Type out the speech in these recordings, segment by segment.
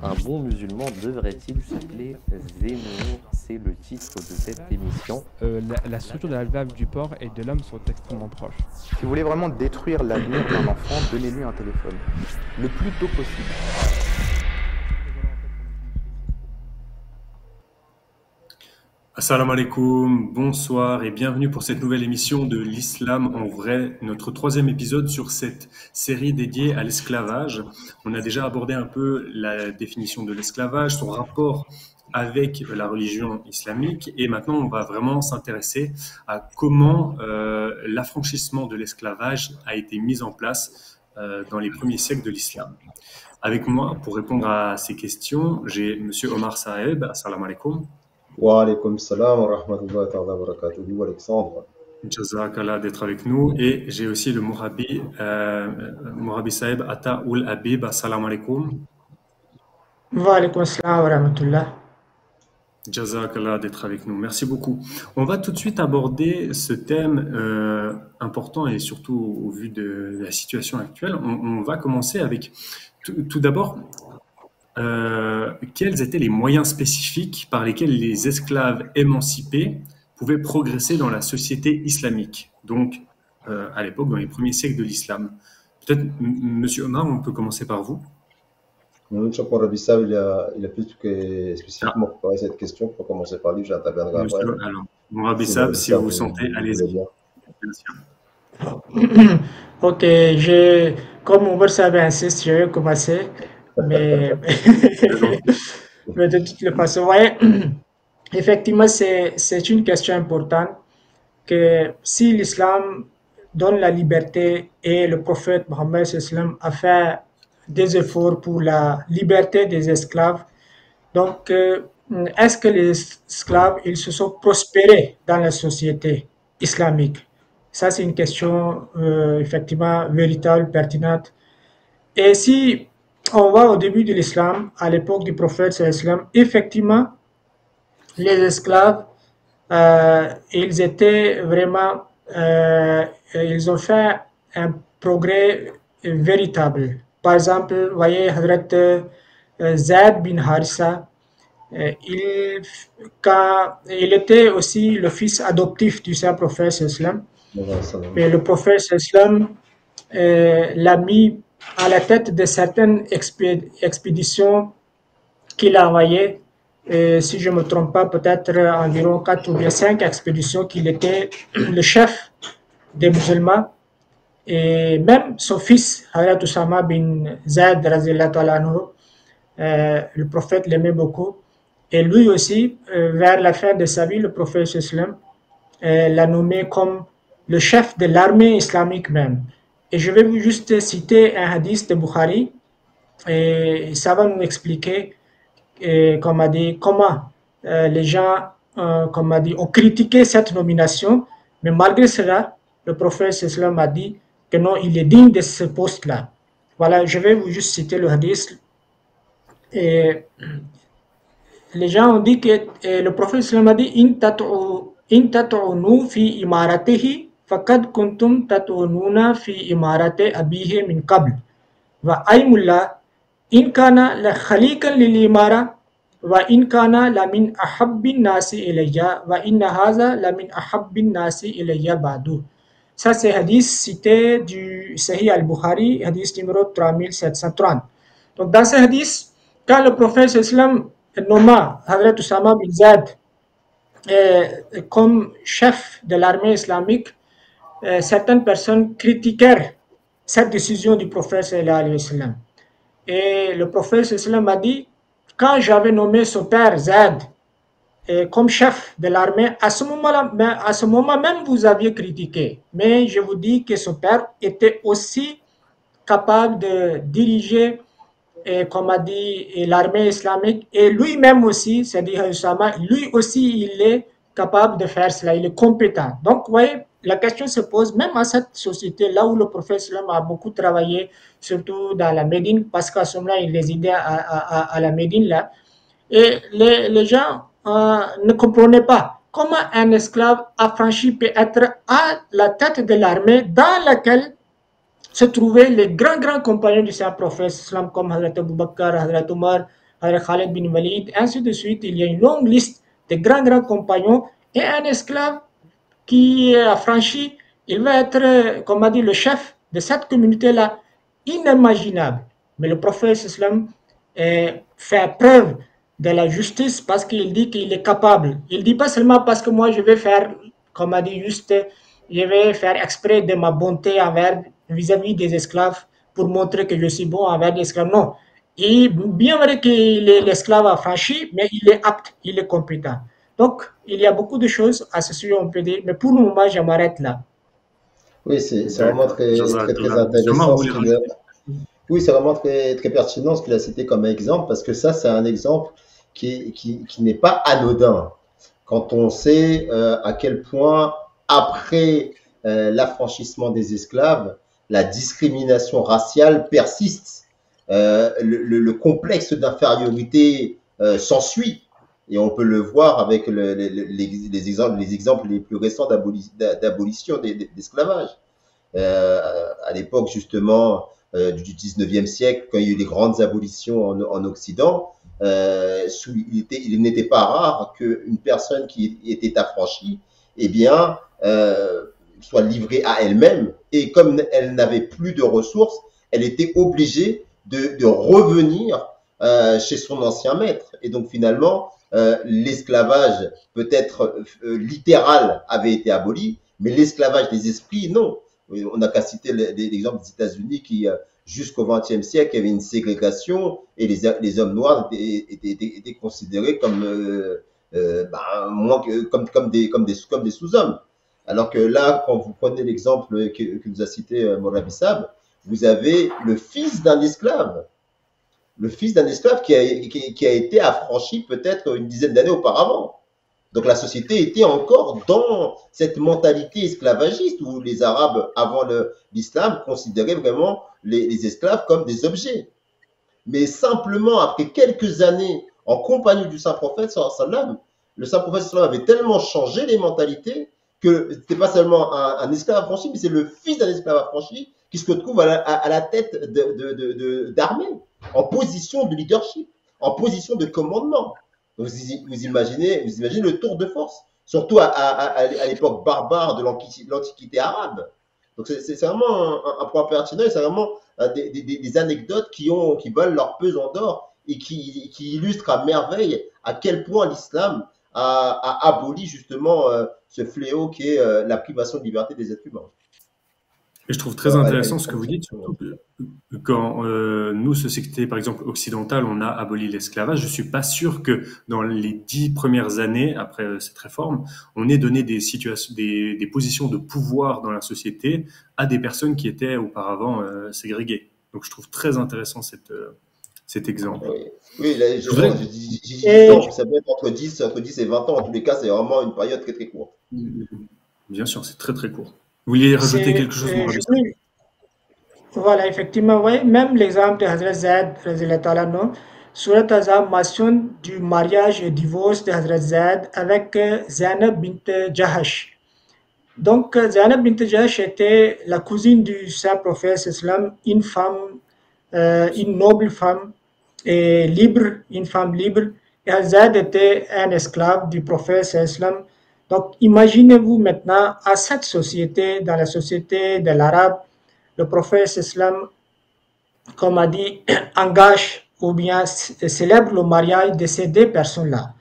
un bon musulman devrait-il s'appeler Zemmour? C'est le titre de cette émission. La structure de la valve du porc et de l'homme sont extrêmement proches. Si vous voulez vraiment détruire l'avenir d'un enfant, donnez-lui un téléphone. Le plus tôt possible. Assalamu alaikum, bonsoir et bienvenue pour cette nouvelle émission de l'Islam en vrai, notre troisième épisode sur cette série dédiée à l'esclavage. On a déjà abordé un peu la définition de l'esclavage, son rapport avec la religion islamique et maintenant on va vraiment s'intéresser à comment l'affranchissement de l'esclavage a été mis en place dans les premiers siècles de l'islam. Avec moi pour répondre à ces questions, j'ai Monsieur Omar Saeb. Assalamu alaikum. Wa alaykoum salam wa rahmatullahi wa barakatuhu, Alexandre. Jazakallah d'être avec nous. Et j'ai aussi le Mourabi Saeb Ata Oul Habib. Assalamu alaikum. Wa alaykoum salam wa rahmatullah. Jazakallah d'être avec nous. Merci beaucoup. On va tout de suite aborder ce thème important et surtout au vu de la situation actuelle. On va commencer avec tout d'abord. Quels étaient les moyens spécifiques par lesquels les esclaves émancipés pouvaient progresser dans la société islamique, donc à l'époque dans les premiers siècles de l'islam. Peut-être, Monsieur Omar, on peut commencer par vous. Chapeau Rabbi Sab, il a plus que spécifiquement préparé cette question. Pour commencer par lui, j'interviendrai après. Alors, Rabbi Sab, si vous sentez, allez-y. Ok, comme Omar Sab insiste, je vais commencer. Mais de toutes les façons, ouais, effectivement, c'est une question importante que si l'islam donne la liberté et le prophète Mohammed a fait des efforts pour la liberté des esclaves, donc est-ce que les esclaves ils se sont prospérés dans la société islamique? Ça, c'est une question effectivement véritable, pertinente. Et si on va au début de l'islam, à l'époque du prophète, effectivement, les esclaves, ils étaient vraiment, ils ont fait un progrès véritable. Par exemple, vous voyez, Hazrat Zaid bin Harissa, il était aussi le fils adoptif du saint prophète, mais le prophète l'a mis à la tête de certaines expéditions qu'il a envoyées. Si je ne me trompe pas, peut-être environ 4 ou bien 5 expéditions qu'il était le chef des musulmans. Et même son fils, Hazrat Usama bin Zaid, le prophète l'aimait beaucoup. Et lui aussi, vers la fin de sa vie, le prophète l'a nommé comme le chef de l'armée islamique même. Et je vais vous juste citer un hadith de Bukhari, et ça va nous expliquer comment les gens ont critiqué cette nomination, mais malgré cela, le prophète a dit que non, il est digne de ce poste-là. Voilà, je vais vous juste citer le hadith. Et les gens ont dit que le prophète a dit In tat'unu fi imaratihi فقد كنتم تطعنون في إمارة أبيه من قبل وأيم الله إن كان لخليقا للإمارة وإن كان لمن أحب الناس إلي وإن هذا لمن أحب الناس إلي بعد. Ça c'est hadith cité du Sahih al-Bukhari, hadith numéro 3730. Donc dans ce hadith, quand le prophète nomma Hazrat Usama bin Zaid comme chef de l'armée islamique, certaines personnes critiquèrent cette décision du prophète sallallahu alayhi wa sallam. Et le prophète sallallahu alayhi wa sallam a dit, quand j'avais nommé son père Zaid comme chef de l'armée, à ce moment même vous aviez critiqué. Mais je vous dis que son père était aussi capable de diriger, comme a dit, l'armée islamique. Et lui-même aussi, c'est-à-dire Usama, lui aussi il est capable de faire cela, il est compétent. Donc, vous voyez, la question se pose même à cette société, là où le prophète a beaucoup travaillé, surtout dans la Médine, parce qu'à ce moment-là, il résidait à la Médine, là. Et les gens ne comprenaient pas comment un esclave affranchi peut être à la tête de l'armée dans laquelle se trouvaient les grands compagnons du Saint-Prophète, comme Hazrat Abu Bakr, Hazrat Omar, Hazrat Khalid bin Walid, ainsi de suite. Il y a une longue liste de grands compagnons et un esclave qui est affranchi, il va être, comme a dit, le chef de cette communauté-là, inimaginable. Mais le prophète islam fait preuve de la justice parce qu'il dit qu'il est capable. Il ne dit pas seulement parce que moi je vais faire, comme a dit juste, je vais faire exprès de ma bonté vis-à-vis des esclaves pour montrer que je suis bon envers les esclaves. Non. Et bien vrai qu'il est l'esclave affranchi, mais il est apte, il est compétent. Donc, il y a beaucoup de choses à ce sujet, on peut dire, mais pour le moment, je m'arrête là. Oui, c'est vraiment très intéressant. Oui, c'est vraiment très pertinent ce qu'il a cité comme exemple, parce que ça, c'est un exemple qui n'est pas anodin. Quand on sait à quel point, après l'affranchissement des esclaves, la discrimination raciale persiste, le complexe d'infériorité s'ensuite. Et on peut le voir avec les exemples les plus récents d'abolition d'esclavage. À l'époque, justement, du 19e siècle, quand il y a eu les grandes abolitions en Occident, il n'était pas rare qu'une personne qui était affranchie, eh bien, soit livrée à elle-même. Et comme elle n'avait plus de ressources, elle était obligée de revenir chez son ancien maître. Et donc, finalement, l'esclavage peut-être littéral avait été aboli, mais l'esclavage des esprits, non. On n'a qu'à citer l'exemple des États-Unis qui, jusqu'au XXe siècle, il y avait une ségrégation et les hommes noirs étaient considérés comme des sous-hommes. Alors que là, quand vous prenez l'exemple que nous a cité Moulay Bissab, vous avez le fils d'un esclave. Le fils d'un esclave qui a été affranchi peut-être une dizaine d'années auparavant. Donc la société était encore dans cette mentalité esclavagiste où les Arabes, avant l'islam, considéraient vraiment les esclaves comme des objets. Mais simplement, après quelques années, en compagnie du Saint-Prophète, le Saint-Prophète avait tellement changé les mentalités que ce n'était pas seulement un esclave affranchi, mais c'est le fils d'un esclave affranchi qui se retrouve à la tête d'armée, en position de leadership, en position de commandement. Donc vous imaginez le tour de force, surtout à l'époque barbare de l'Antiquité arabe. Donc c'est vraiment un point pertinent, c'est vraiment des anecdotes qui valent leur pesant d'or et qui illustrent à merveille à quel point l'islam a aboli justement ce fléau qui est la privation de liberté des êtres humains. Et je trouve très intéressant ce que vous dites, surtout que quand nous, société par exemple occidentale, on a aboli l'esclavage, je suis pas sûr que dans les 10 premières années après cette réforme, on ait donné des positions de pouvoir dans la société à des personnes qui étaient auparavant ségrégées. Donc je trouve très intéressant cet exemple. Oui là, j'ai dit ça peut être entre 10 et 20 ans. En tous les cas, c'est vraiment une période très très courte. Bien sûr, c'est très très court. Vous vouliez rajouter quelque chose? Voilà, effectivement, oui. Même l'exemple de Hazrat Zaid, Surat Azam mentionne du mariage et divorce de Hazrat Zaid avec Zainab bint Jahash. Donc, Zainab bint Jahash était la cousine du Saint-Prophète islam, une femme, une noble femme et libre, une femme libre. Et Zaid était un esclave du Prophète islam. Donc, imaginez-vous maintenant à cette société, dans la société de l'arabe, le prophète islam, comme a dit, engage ou bien célèbre le mariage de ces deux personnes-là.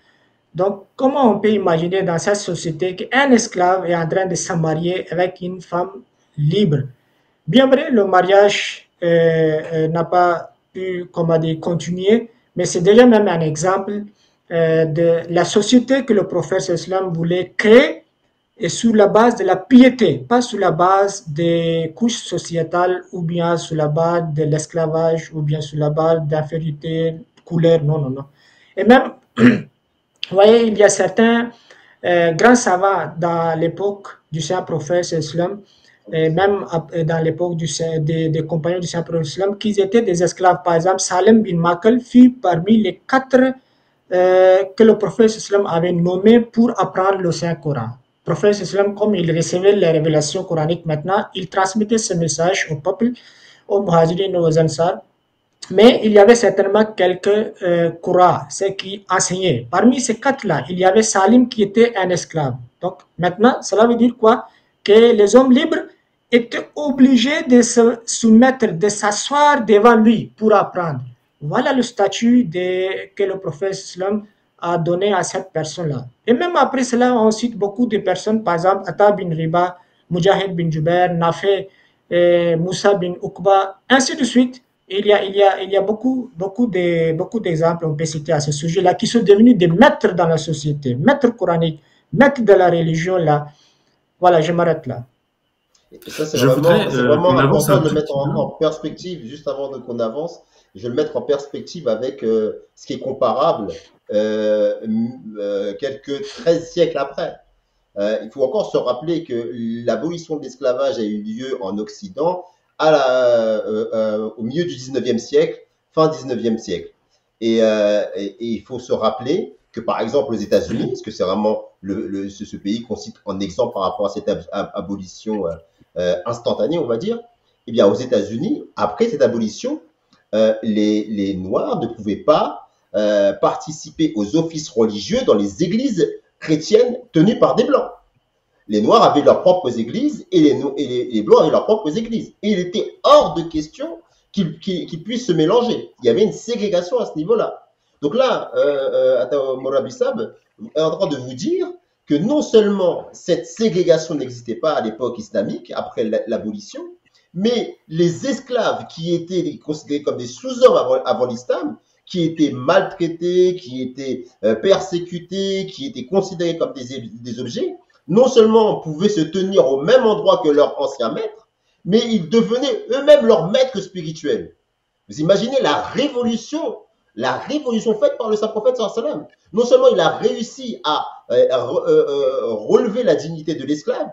Donc, comment on peut imaginer dans cette société qu'un esclave est en train de se marier avec une femme libre? Bien vrai, le mariage n'a pas pu, comme a dit, continuer, mais c'est déjà même un exemple de la société que le prophète islam voulait créer et sur la base de la piété, pas sur la base des couches sociétales ou bien sur la base de l'esclavage ou bien sur la base d'infériorité, couleur, non. Et même, vous voyez, il y a certains grands savants dans l'époque du Saint-Prophète islam, et même dans l'époque des compagnons du Saint-Prophète islam, qui étaient des esclaves. Par exemple, Salim bin Makal fut parmi les 4 que le prophète islam avait nommé pour apprendre le Saint-Coran. Le prophète islam, comme il recevait les révélations coraniques maintenant, il transmettait ce message au peuple, aux muhajirin et aux ansar. Mais il y avait certainement quelques courants, ceux qui enseignaient. Parmi ces quatre-là, il y avait Salim qui était un esclave. Donc maintenant, cela veut dire quoi? Que les hommes libres étaient obligés de se soumettre, de s'asseoir devant lui pour apprendre. Voilà le statut que le prophète Islam a donné à cette personne-là. Et même après cela, on cite beaucoup de personnes, par exemple, Atta bin Riba, Mujahid bin Jubair, Nafé, Moussa bin Uqba, ainsi de suite. Il y a beaucoup d'exemples, on peut citer à ce sujet-là, qui sont devenus des maîtres dans la société, maîtres coraniques, maîtres de la religion, là. Voilà, je m'arrête là. Et ça, c'est vraiment important de le mettre en perspective, juste avant qu'on avance. Je vais le mettre en perspective avec ce qui est comparable quelques 13 siècles après. Il faut encore se rappeler que l'abolition de l'esclavage a eu lieu en Occident au milieu du 19e siècle, fin 19e siècle. Et il faut se rappeler que, par exemple, aux États-Unis, parce que c'est vraiment ce pays qu'on cite en exemple par rapport à cette abolition instantanée, on va dire, eh bien, aux États-Unis, après cette abolition, les Noirs ne pouvaient pas participer aux offices religieux dans les églises chrétiennes tenues par des Blancs. Les Noirs avaient leurs propres églises et les Blancs avaient leurs propres églises. Et il était hors de question qu'ils puissent se mélanger. Il y avait une ségrégation à ce niveau-là. Donc là, Morabissab est en train de vous dire que non seulement cette ségrégation n'existait pas à l'époque islamique, après l'abolition, mais les esclaves qui étaient considérés comme des sous-hommes avant l'islam, qui étaient maltraités, qui étaient persécutés, qui étaient considérés comme des objets, non seulement pouvaient se tenir au même endroit que leurs anciens maîtres, mais ils devenaient eux-mêmes leurs maîtres spirituels. Vous imaginez la révolution faite par le Saint-Prophète sallallahu alayhi wa sallam. Non seulement il a réussi à relever la dignité de l'esclave,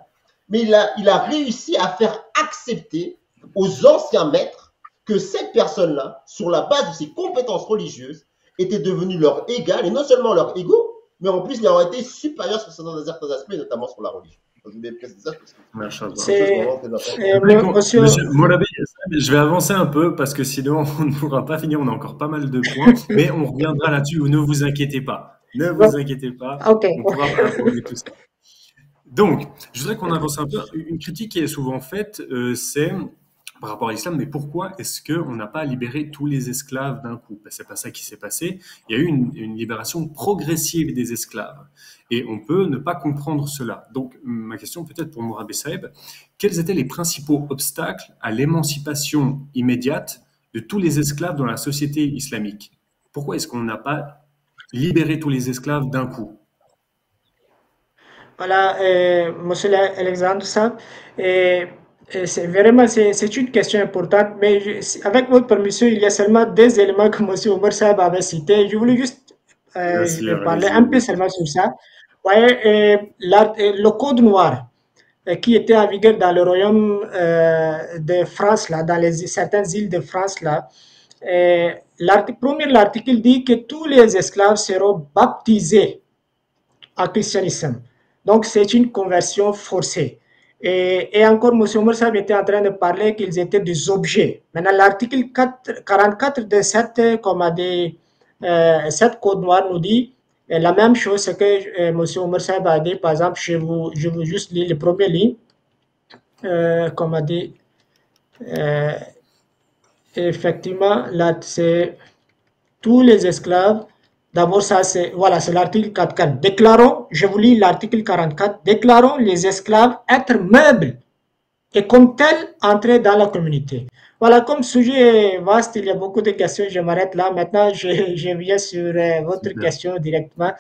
mais il a réussi à faire accepter aux anciens maîtres que cette personne-là, sur la base de ses compétences religieuses, était devenue leur égal, et non seulement leur égaux, mais en plus, il aurait été supérieur sur certains aspects, notamment sur la religion. Je voulais préciser ça parce que c'est Monsieur Molabi, je vais avancer un peu parce que sinon on ne pourra pas finir. On a encore pas mal de points, mais on reviendra là-dessus. Ne vous inquiétez pas. Ne vous inquiétez pas. Okay. On pourra pas aborder tout ça. Donc, je voudrais qu'on avance un peu. Une critique qui est souvent faite, c'est par rapport à l'islam, mais pourquoi est-ce qu'on n'a pas libéré tous les esclaves d'un coup? C'est pas ça qui s'est passé. Il y a eu une libération progressive des esclaves. Et on peut ne pas comprendre cela. Donc, ma question peut-être pour Mourabé Saeb, quels étaient les principaux obstacles à l'émancipation immédiate de tous les esclaves dans la société islamique? Pourquoi est-ce qu'on n'a pas libéré tous les esclaves d'un coup? Voilà, monsieur Alexandre Saab, c'est vraiment c'est une question importante, mais avec votre permission, il y a seulement deux éléments que monsieur Omar Saab avait cités. Je voulais juste parler un peu seulement sur ça. Ouais, le code noir qui était en vigueur dans le royaume de France, là, dans certaines îles de France, là, l'article dit que tous les esclaves seront baptisés en christianisme. Donc, c'est une conversion forcée. Et encore, M. Omar Saab était en train de parler qu'ils étaient des objets. Maintenant, l'article 44 de cette code noire nous dit la même chose que M. Omar Saab a dit. Par exemple, je veux juste lire les premières lignes. Comme a dit, effectivement, là, c'est tous les esclaves. D'abord, ça, c'est l'article 44. Déclarons, je vous lis l'article 44, déclarons les esclaves être meubles et comme tels entrer dans la communauté. Voilà, comme sujet est vaste, il y a beaucoup de questions, je m'arrête là. Maintenant, je viens sur votre question directement.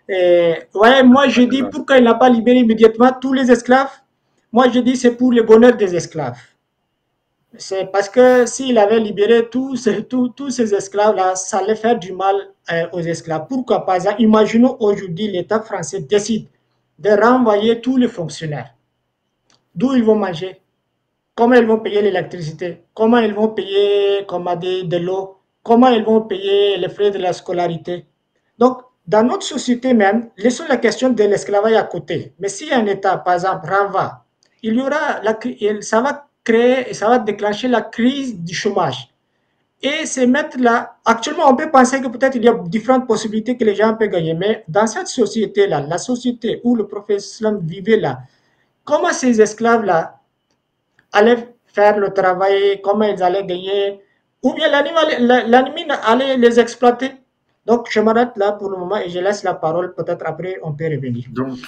Moi, je dis pourquoi il n'a pas libéré immédiatement tous les esclaves. Moi, je dis c'est pour le bonheur des esclaves. C'est parce que s'il avait libéré tous ces esclaves-là, ça allait faire du mal aux esclaves. Pourquoi? Par exemple, imaginons aujourd'hui l'État français décide de renvoyer tous les fonctionnaires. D'où ils vont manger? Comment ils vont payer l'électricité? Comment ils vont payer, de l'eau? Comment ils vont payer les frais de la scolarité? Donc, dans notre société même, laissons la question de l'esclavage à côté. Mais si un État, par exemple, renvoie, il y aura ça va créer et ça va déclencher la crise du chômage. Et ces maîtres-là, actuellement, on peut penser que peut-être il y a différentes possibilités que les gens peuvent gagner, mais dans cette société-là, la société où le prophète islam vivait là, comment ces esclaves-là allaient faire le travail, comment ils allaient gagner, ou bien l'animal allait les exploiter. Donc, je m'arrête là pour le moment et je laisse la parole. Peut-être après, on peut revenir. Donc,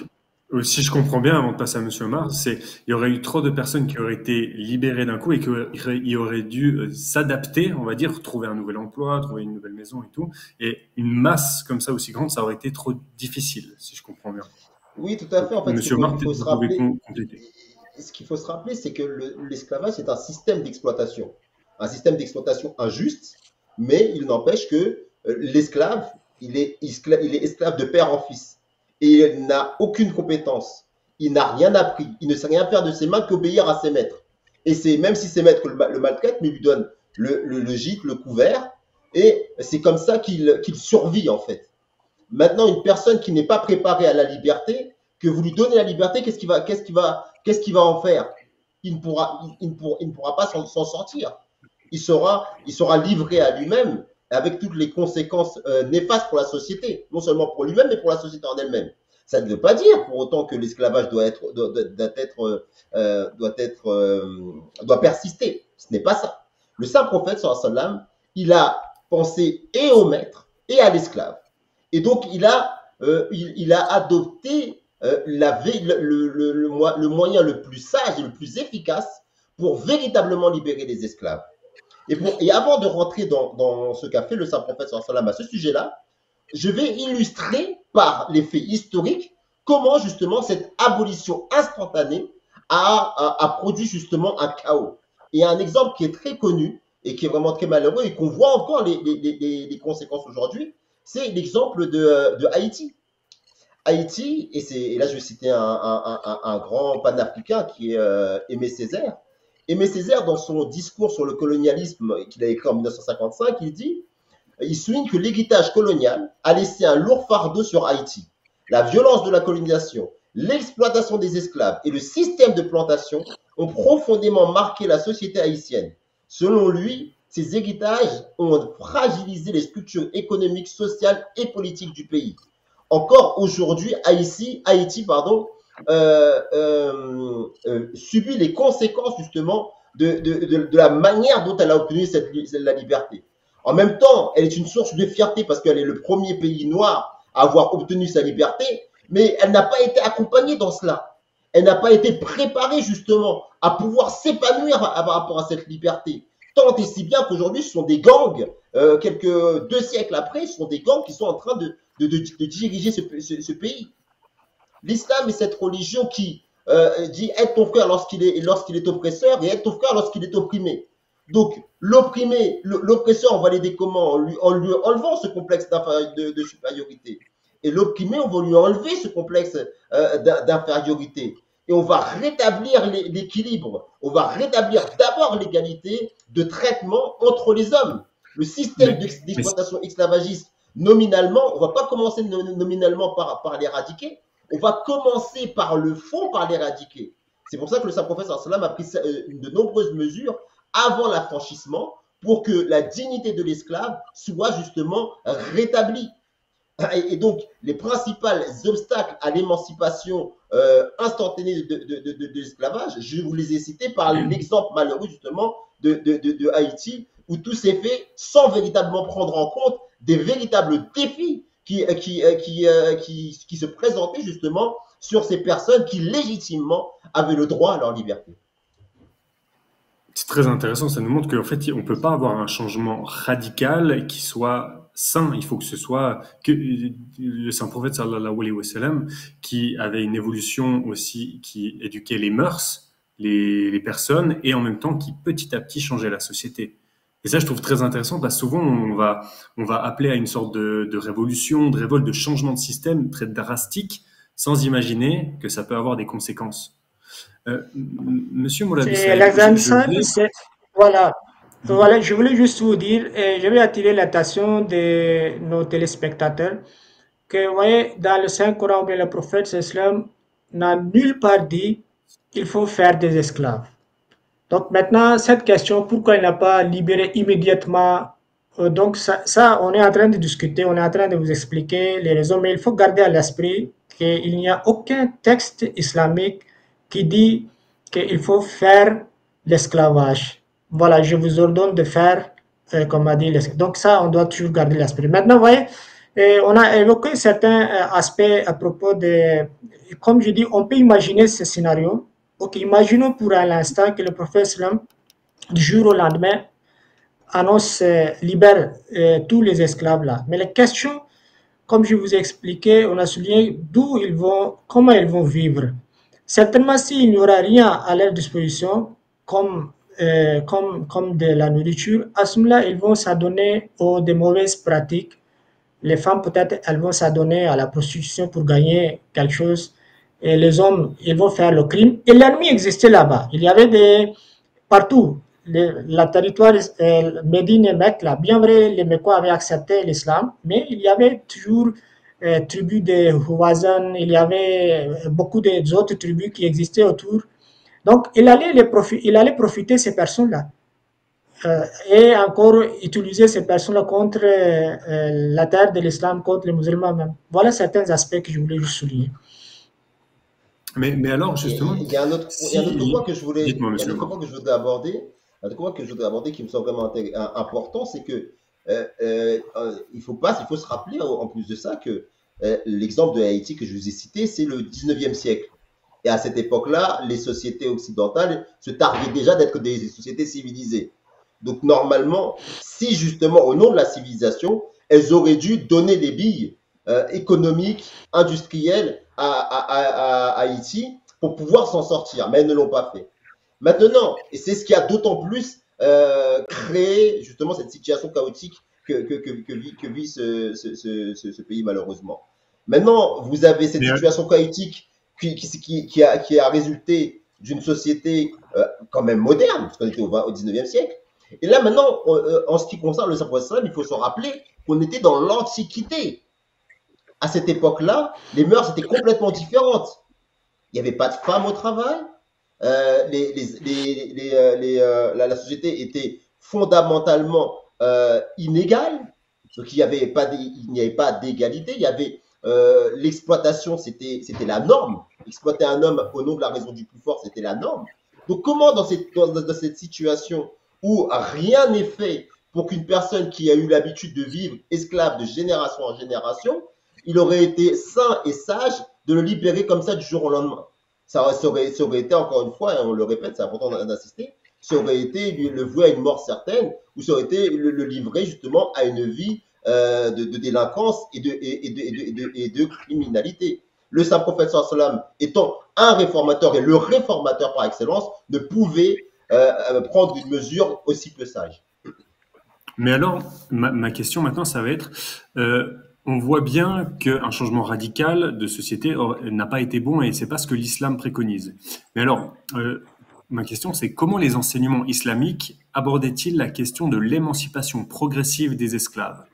si je comprends bien, avant de passer à M. Omar, il y aurait eu trop de personnes qui auraient été libérées d'un coup et qui auraient dû s'adapter, on va dire, trouver un nouvel emploi, trouver une nouvelle maison et tout. Et une masse comme ça aussi grande, ça aurait été trop difficile, si je comprends bien. Oui, tout à fait. En fait, M. Omar, peut-être vous pouvez compléter. Ce qu'il faut se rappeler, c'est que l'esclavage, c'est un système d'exploitation. Un système d'exploitation injuste, mais il n'empêche que l'esclave, il est esclave de père en fils. Et il n'a aucune compétence. Il n'a rien appris. Il ne sait rien faire de ses mains qu'obéir à ses maîtres. Et c'est même si ses maîtres le maltraitent, mais lui donnent le gîte, le couvert. Et c'est comme ça qu'il survit, en fait. Maintenant, une personne qui n'est pas préparée à la liberté, que vous lui donnez la liberté, qu'est-ce qu'il va en faire? Il ne pourra pas s'en sortir. Il sera livré à lui-même avec toutes les conséquences néfastes pour la société, non seulement pour lui-même, mais pour la société en elle-même. Ça ne veut pas dire pour autant que l'esclavage doit persister. Ce n'est pas ça. Le saint prophète, sallallahu alayhi wa sallam, il a pensé et au maître et à l'esclave. Et donc, il a adopté le moyen le plus sage et le plus efficace pour véritablement libérer les esclaves. Et avant de rentrer dans ce qu'a fait le saint prophète sallallahu alayhi wa sallam à ce sujet-là, je vais illustrer par les faits historiques comment justement cette abolition instantanée a produit justement un chaos. Et un exemple qui est très connu et qui est vraiment très malheureux et qu'on voit encore les conséquences aujourd'hui, c'est l'exemple de Haïti. Haïti, et là je vais citer un grand panafricain qui est Aimé Césaire. Aimé Césaire, dans son discours sur le colonialisme qu'il a écrit en 1955, il souligne que l'héritage colonial a laissé un lourd fardeau sur Haïti. La violence de la colonisation, l'exploitation des esclaves et le système de plantation ont profondément marqué la société haïtienne. Selon lui, ces héritages ont fragilisé les structures économiques, sociales et politiques du pays. Encore aujourd'hui, Haïti subit les conséquences justement de la manière dont elle a obtenu la liberté. En même temps, elle est une source de fierté parce qu'elle est le premier pays noir à avoir obtenu sa liberté, mais elle n'a pas été accompagnée dans cela. Elle n'a pas été préparée justement à pouvoir s'épanouir par rapport à cette liberté. Tant et si bien qu'aujourd'hui, ce sont des gangs, quelques 2 siècles après, ce sont des gangs qui sont en train de diriger ce pays. L'islam est cette religion qui dit aide ton frère lorsqu'il est oppresseur et aide ton frère lorsqu'il est opprimé. Donc, l'opprimé, l'oppresseur, on va l'aider comment? En lui enlevant ce complexe de supériorité. Et l'opprimé, on va lui enlever ce complexe d'infériorité. Et on va rétablir l'équilibre. On va rétablir d'abord l'égalité de traitement entre les hommes. Le système d'exploitation esclavagiste, nominalement, on ne va pas commencer nominalement par l'éradiquer. On va commencer par le fond, par l'éradiquer. C'est pour ça que le saint prophète sallam a pris de nombreuses mesures avant l'affranchissement pour que la dignité de l'esclave soit justement rétablie. Et donc, les principaux obstacles à l'émancipation instantanée de l'esclavage, je vous les ai cités par l'exemple malheureux justement de Haïti, où tout s'est fait sans véritablement prendre en compte des véritables défis qui se présentaient justement sur ces personnes qui légitimement avaient le droit à leur liberté. C'est très intéressant, ça nous montre qu'en fait, on ne peut pas avoir un changement radical qui soit sain. Il faut que ce soit que le saint prophète sallallahu alayhi wa sallam, qui avait une évolution aussi, qui éduquait les mœurs, les personnes, et en même temps qui petit à petit changeait la société. Et ça, je trouve très intéressant parce que souvent, on va appeler à une sorte de révolution, de révolte, de changement de système très drastique, sans imaginer que ça peut avoir des conséquences. Monsieur Moulabi, voilà, je voulais juste vous dire, et je vais attirer l'attention de nos téléspectateurs, que vous voyez, dans le Saint-Coran, le prophète islam n'a nulle part dit qu'il faut faire des esclaves. Donc maintenant, cette question, pourquoi il n'a pas libéré immédiatement, donc ça, on est en train de discuter, on est en train de vous expliquer les raisons, mais il faut garder à l'esprit qu'il n'y a aucun texte islamique qui dit qu'il faut faire l'esclavage. Voilà, je vous ordonne de faire, comme a dit l'esclavage. Donc ça, on doit toujours garder l'esprit. Maintenant, vous voyez, on a évoqué certains aspects à propos de, comme je dis, on peut imaginer ce scénario. Ok, imaginons pour un instant que le prophète du jour au lendemain annonce, libère tous les esclaves là. Mais la question, comme je vous ai expliqué, on a souligné d'où ils vont, comment ils vont vivre. Certainement, s'il n'y aura rien à leur disposition, comme de la nourriture, à ce moment-là, ils vont s'adonner aux de mauvaises pratiques. Les femmes, peut-être, elles vont s'adonner à la prostitution pour gagner quelque chose. Et les hommes, ils vont faire le crime. Et l'ennemi existait là-bas. Il y avait partout, la territoire Médine et Mecque, là, bien vrai, les Mécois avaient accepté l'islam, mais il y avait toujours tribus des voisins, il y avait beaucoup d'autres tribus qui existaient autour. Donc, il allait profiter de ces personnes-là. Et encore utiliser ces personnes-là contre la terre de l'islam, contre les musulmans même. Voilà certains aspects que je voulais juste souligner. Mais alors, justement, il y a un autre point que je voulais aborder, qui me semble vraiment important, c'est que il faut se rappeler en plus de ça que l'exemple de Haïti que je vous ai cité, c'est le 19e siècle. Et à cette époque-là, les sociétés occidentales se targuaient déjà d'être des sociétés civilisées. Donc normalement, si justement au nom de la civilisation, elles auraient dû donner les billes économiques, industrielles à Haïti pour pouvoir s'en sortir, mais elles ne l'ont pas fait. Maintenant, et c'est ce qui a d'autant plus créé justement cette situation chaotique que vit ce pays malheureusement. Maintenant, vous avez cette situation chaotique qui a résulté d'une société quand même moderne, parce qu'on était au 19e siècle. Et là maintenant, en ce qui concerne le savoir-islam, il faut se rappeler qu'on était dans l'Antiquité. À cette époque-là, les mœurs étaient complètement différentes. Il n'y avait pas de femmes au travail. La société était fondamentalement inégale. Donc il n'y avait pas d'égalité. Il y avait l'exploitation, c'était la norme. Exploiter un homme au nom de la raison du plus fort, c'était la norme. Donc comment dans cette situation où rien n'est fait pour qu'une personne qui a eu l'habitude de vivre esclave de génération en génération, il aurait été sain et sage de le libérer comme ça du jour au lendemain. Ça aurait été, encore une fois, et on le répète, c'est important d'insister, ça aurait été le vouer à une mort certaine, ou ça aurait été le livrer justement à une vie de délinquance et de criminalité. Le saint prophète sallam étant un réformateur et le réformateur par excellence, ne pouvait prendre une mesure aussi peu sage. Mais alors, ma question maintenant, ça va être, on voit bien qu'un changement radical de société n'a pas été bon et c'est pas ce que l'islam préconise. Mais alors, ma question, c'est comment les enseignements islamiques abordaient-ils la question de l'émancipation progressive des esclaves?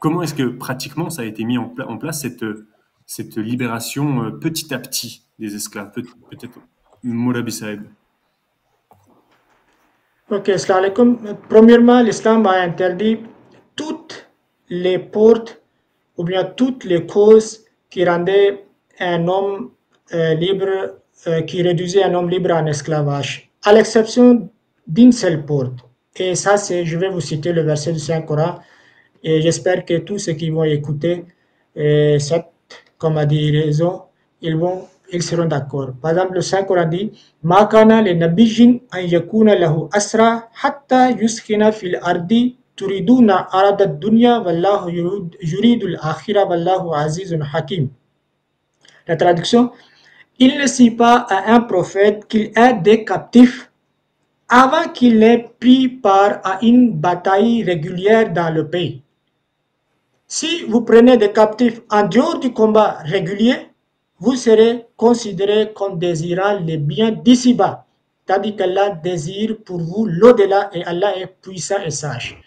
Comment est-ce que pratiquement ça a été mis en place cette libération petit à petit des esclaves? Peut-être Moulabi Saeb. Ok, salam alaikum. Premièrement, l'islam a interdit toutes les portes ou bien toutes les causes qui rendaient un homme libre, qui réduisaient un homme libre en esclavage, à l'exception d'une seule porte. Et ça, je vais vous citer le verset du Saint-Coran, et j'espère que tous ceux qui vont écouter cette, comme a dit raison, ils seront d'accord. Par exemple, le Saint-Coran dit Ma kana li nabiyyin an yakuna lahu asra hatta yuskina fil ardi turiduna arada ad-dunya wallahu yuridul akhirah wallahu azizun hakim. La traduction, il ne suffit pas à un prophète qu'il ait des captifs avant qu'il ait pris part à une bataille régulière dans le pays. Si vous prenez des captifs en dehors du combat régulier, vous serez considérés comme désirant les biens d'ici-bas, c'est-à-dire qu'Allah désire pour vous l'au-delà et Allah est puissant et sage.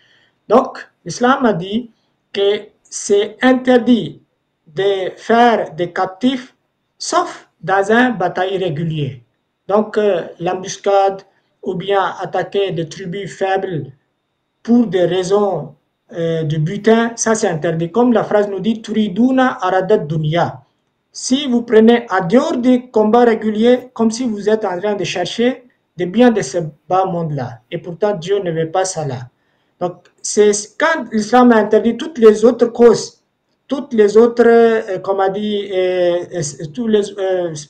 Donc, l'islam a dit que c'est interdit de faire des captifs, sauf dans un bataille régulier. Donc, l'embuscade, ou bien attaquer des tribus faibles pour des raisons de butin, ça c'est interdit. Comme la phrase nous dit, Turiduna aradat dunya. Si vous prenez à dehors des combats réguliers, comme si vous êtes en train de chercher des biens de ce bas monde-là. Et pourtant, Dieu ne veut pas ça là. Donc, c'est quand l'islam a interdit toutes les autres causes, toutes les autres, comme a dit, tous les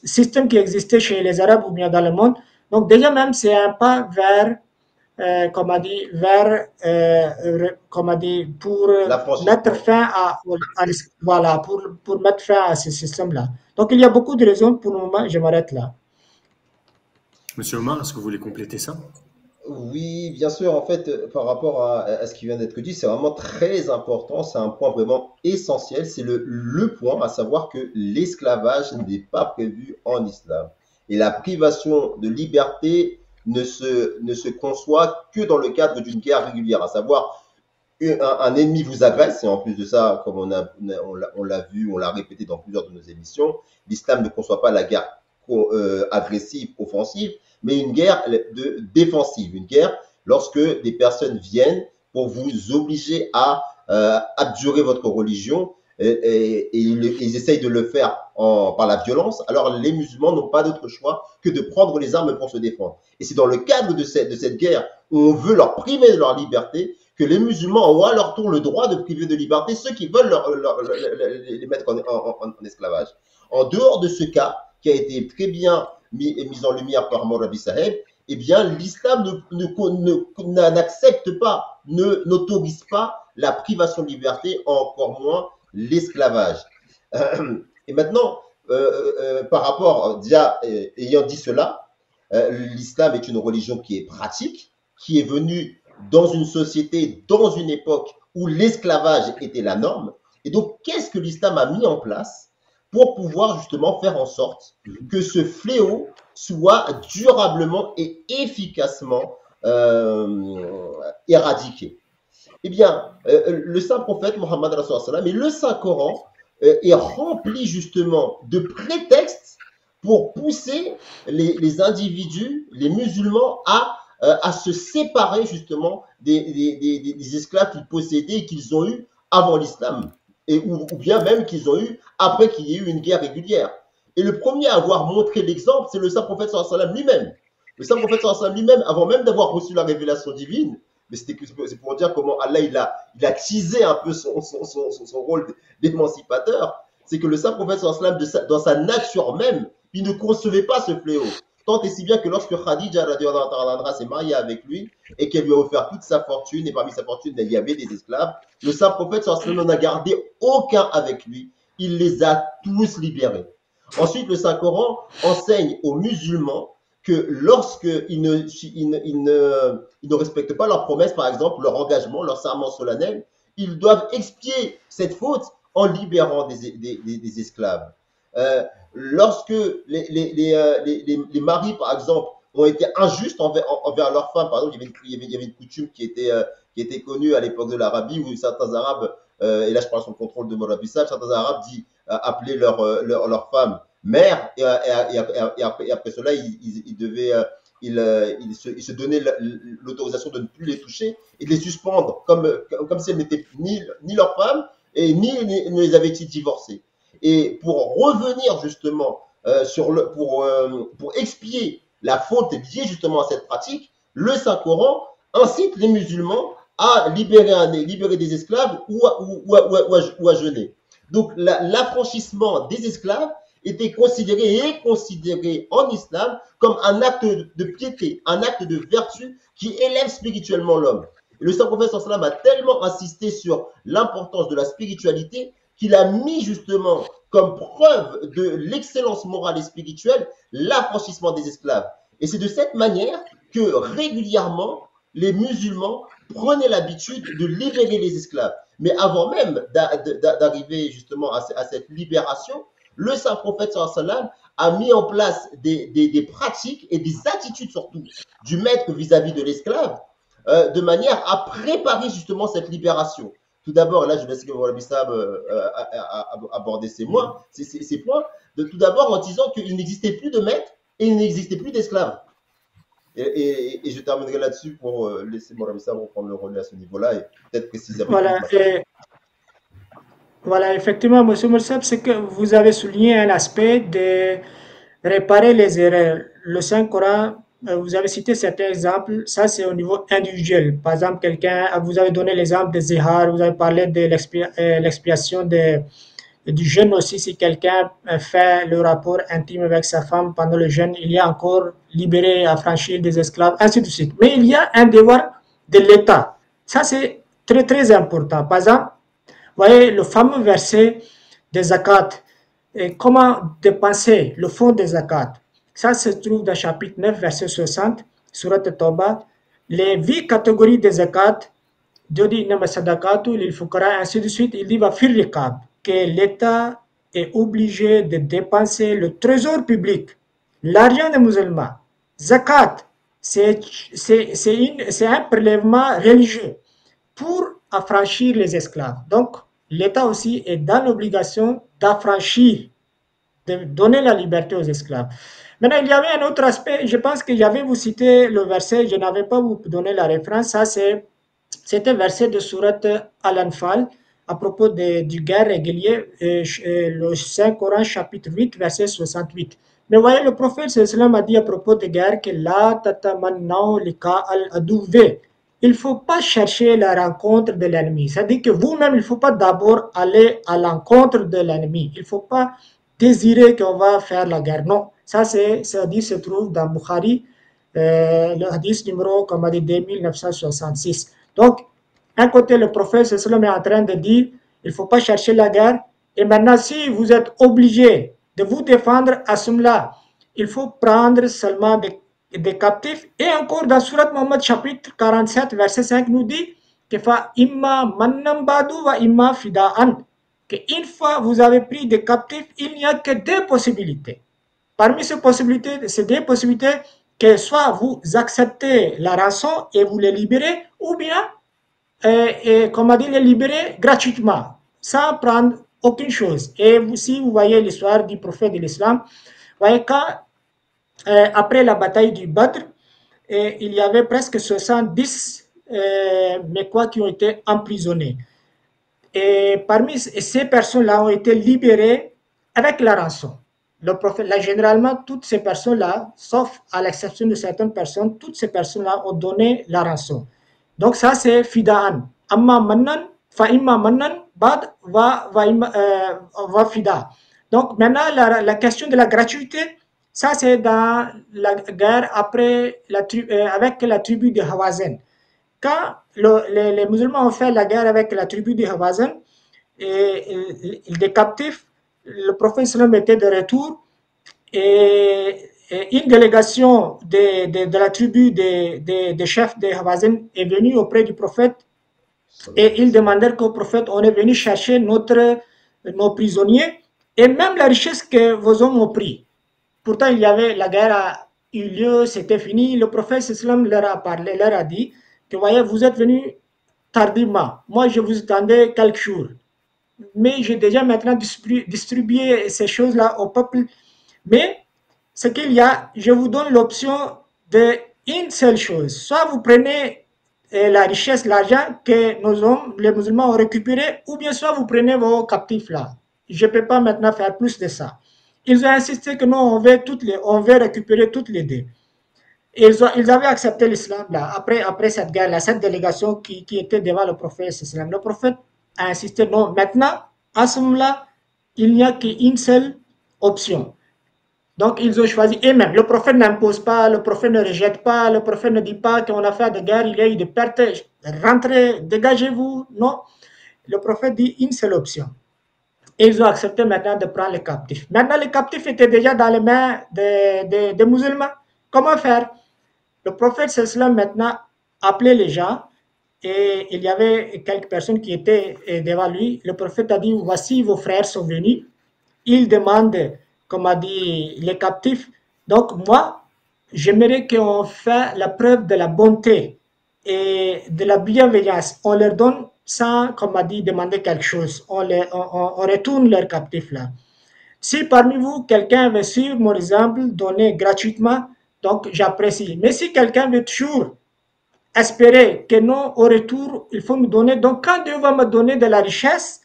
systèmes qui existaient chez les Arabes ou bien dans le monde. Donc, déjà même, c'est un pas vers comme a dit, pour mettre fin voilà, pour mettre fin à ce système-là. Donc, il y a beaucoup de raisons. Pour le moment, je m'arrête là. Monsieur Omar, est-ce que vous voulez compléter ça? Oui, bien sûr. En fait, par rapport à ce qui vient d'être dit, c'est vraiment très important. C'est un point vraiment essentiel. C'est le point, à savoir que l'esclavage n'est pas prévu en islam. Et la privation de liberté ne se conçoit que dans le cadre d'une guerre régulière, à savoir un ennemi vous agresse, et en plus de ça, comme on l'a vu, on l'a répété dans plusieurs de nos émissions, l'islam ne conçoit pas la guerre agressive, offensive, mais une guerre défensive, une guerre lorsque des personnes viennent pour vous obliger à abjurer votre religion, et ils essayent de le faire par la violence, alors les musulmans n'ont pas d'autre choix que de prendre les armes pour se défendre. Et c'est dans le cadre de cette guerre où on veut leur priver de leur liberté que les musulmans ont à leur tour le droit de priver de liberté ceux qui veulent les mettre en esclavage. En dehors de ce cas, qui a été très bien mis en lumière par Maulavi Saheb, eh bien, l'islam n'accepte pas, n'autorise pas la privation de liberté, encore moins l'esclavage. Et maintenant, par rapport, ayant dit cela, l'islam est une religion qui est pratique, qui est venue dans une société, dans une époque où l'esclavage était la norme. Et donc, qu'est-ce que l'islam a mis en place pour pouvoir justement faire en sorte que ce fléau soit durablement et efficacement éradiqué? Eh bien, le saint prophète Mohammed et le Saint-Coran est rempli justement de prétextes pour pousser les individus, les musulmans, à se séparer justement des esclaves qu'ils possédaient et qu'ils ont eus avant l'islam, ou bien même qu'ils ont eu après qu'il y ait eu une guerre régulière. Et le premier à avoir montré l'exemple, c'est le saint prophète lui-même. Le saint prophète lui-même, avant même d'avoir reçu la révélation divine, mais c'est pour dire comment Allah il a teasé un peu son rôle d'émancipateur, c'est que le saint prophète dans sa nature même, il ne concevait pas ce fléau. Tant et si bien que lorsque Khadija s'est mariée avec lui et qu'elle lui a offert toute sa fortune, et parmi sa fortune il y avait des esclaves, le saint prophète n'en a gardé aucun avec lui, il les a tous libérés. Ensuite, le Saint-Coran enseigne aux musulmans que lorsqu'ils ne respectent pas leurs promesses, par exemple leur engagement, leur serment solennel, ils doivent expier cette faute en libérant des esclaves. Lorsque les maris, par exemple, ont été injustes envers leurs femmes, par exemple, il y avait une coutume qui était connue à l'époque de l'Arabie, où certains Arabes, et là je parle sous le contrôle de Maulavi Saheb, certains Arabes appelaient leurs femmes mères, et après cela, ils se donnaient l'autorisation de ne plus les toucher et de les suspendre, comme si elles n'étaient ni leurs femmes, et ni ne les avaient-ils divorcées. Et pour revenir justement pour expier la faute liée justement à cette pratique, le Saint-Coran incite les musulmans à libérer des esclaves ou à jeûner. Donc l'affranchissement des esclaves était considéré en islam comme un acte de piété, un acte de vertu qui élève spirituellement l'homme. Et le Saint-Prophète sallam a tellement insisté sur l'importance de la spiritualité qu'il a mis justement comme preuve de l'excellence morale et spirituelle l'affranchissement des esclaves. Et c'est de cette manière que régulièrement les musulmans prenaient l'habitude de libérer les esclaves. Mais avant même d'arriver justement à cette libération, le saint prophète sallam a mis en place des pratiques et des attitudes surtout du maître vis-à-vis de l'esclave, de manière à préparer justement cette libération. Tout d'abord, là je vais laisser Maulavi Saheb aborder ces points, tout d'abord en disant qu'il n'existait plus de maître et il n'existait plus d'esclaves. Et je terminerai là-dessus pour laisser mon ami reprendre le relais à ce niveau-là et peut-être préciser. Voilà, effectivement, M. Moussab, c'est que vous avez souligné un aspect de réparer les erreurs. Le Saint-Coran, vous avez cité certains exemples, ça c'est au niveau individuel. Par exemple, vous avez donné l'exemple de Zihar, vous avez parlé de l'expiation du jeûne aussi. Si quelqu'un fait le rapport intime avec sa femme pendant le jeûne, il y a encore libéré, affranchi des esclaves, ainsi de suite. Mais il y a un devoir de l'État. Ça c'est très très important. Par exemple, vous voyez le fameux verset des zakat. Et comment dépenser le fonds des zakat. Ça se trouve dans chapitre 9, verset 60, surat Tawbah. Les 8 catégories des zakat, Dieu dit ainsi de suite, il dit va faire le cap, que l'État est obligé de dépenser le trésor public, l'argent des musulmans. Zakat, c'est un prélèvement religieux pour affranchir les esclaves. Donc, l'État aussi est dans l'obligation d'affranchir, de donner la liberté aux esclaves. Maintenant, il y avait un autre aspect, je pense que j'avais vous cité le verset, je n'avais pas vous donné la référence, ça c'était un verset de Surat Al-Anfal à propos du guerre régulier, le Saint-Coran chapitre 8, verset 68. Mais voyez, le prophète sallam a dit à propos de guerre que la tatamannaw lika al-adouvé. Il ne faut pas chercher la rencontre de l'ennemi. C'est-à-dire que vous-même, il ne faut pas d'abord aller à l'encontre de l'ennemi. Il ne faut pas désirer qu'on va faire la guerre. Non, ça hadith se trouve dans Bukhari, le hadith numéro, comme on dit, 2966. Donc, d'un côté, le prophète sallam est en train de dire, il ne faut pas chercher la guerre. Et maintenant, si vous êtes obligé de vous défendre à ce moment-là, il faut prendre seulement des captifs. Et encore dans Surat Muhammad chapitre 47 verset 5 nous dit que fa imma mannam badu wa imma fida'an, que une fois vous avez pris des captifs, il n'y a que deux possibilités. Parmi ces possibilités, c'est des possibilités que soit vous acceptez la rançon et vous les libérez, ou bien comme on dit, les libérer gratuitement, sans prendre aucune chose. Et si vous voyez l'histoire du prophète de l'islam, vous voyez quand après la bataille du Badr, il y avait presque 70 Mécois qui ont été emprisonnés. Et parmi ces personnes-là ont été libérées avec la rançon. Le prophète, là, généralement, toutes ces personnes-là, sauf à l'exception de certaines personnes, toutes ces personnes-là ont donné la rançon. Donc ça, c'est fida'an. Amma mannan, fa imma mannan, bad va fida. Donc maintenant, la question de la gratuité, ça, c'est dans la guerre après avec la tribu de Hawazin. Quand les musulmans ont fait la guerre avec la tribu de Hawazin, et des captifs, le prophète sallam était de retour et une délégation de la tribu des chefs de Hawazin est venue auprès du prophète et ils demandèrent qu'au prophète, on est venu chercher nos prisonniers et même la richesse que vos hommes ont pris. Pourtant, la guerre a eu lieu, c'était fini. Le prophète sallam leur a parlé, leur a dit que voyez, vous êtes venus tardivement. Moi, je vous attendais quelques jours. Mais j'ai déjà maintenant distribué ces choses-là au peuple. Mais ce qu'il y a, je vous donne l'option d'une seule chose. Soit vous prenez la richesse, l'argent que nos hommes, les musulmans, ont récupéré, ou bien soit vous prenez vos captifs là. Je ne peux pas maintenant faire plus de ça. Ils ont insisté que non, on veut récupérer toutes les deux. Ils avaient accepté l'islam là, après cette guerre-là, cette délégation qui était devant le prophète. Le prophète a insisté, non, maintenant, à ce moment-là, il n'y a qu'une seule option. Donc, ils ont choisi, et même, le prophète n'impose pas, le prophète ne rejette pas, le prophète ne dit pas qu'on a fait de guerre, il y a eu des pertes, rentrez, dégagez-vous, non. Le prophète dit une seule option. Et ils ont accepté maintenant de prendre les captifs. Maintenant, les captifs étaient déjà dans les mains des musulmans. Comment faire? Le prophète sallam maintenant appelait les gens et il y avait quelques personnes qui étaient devant lui. Le prophète a dit, voici vos frères sont venus. Ils demandent, comme a dit, les captifs. Donc moi, j'aimerais qu'on fasse la preuve de la bonté et de la bienveillance. On leur donne sans, comme a dit, demander quelque chose. On retourne leurs captifs là. Si parmi vous, quelqu'un veut suivre mon exemple, donner gratuitement, Donc, j'apprécie. Mais si quelqu'un veut toujours espérer que non, au retour, il faut me donner. Donc, quand Dieu va me donner de la richesse,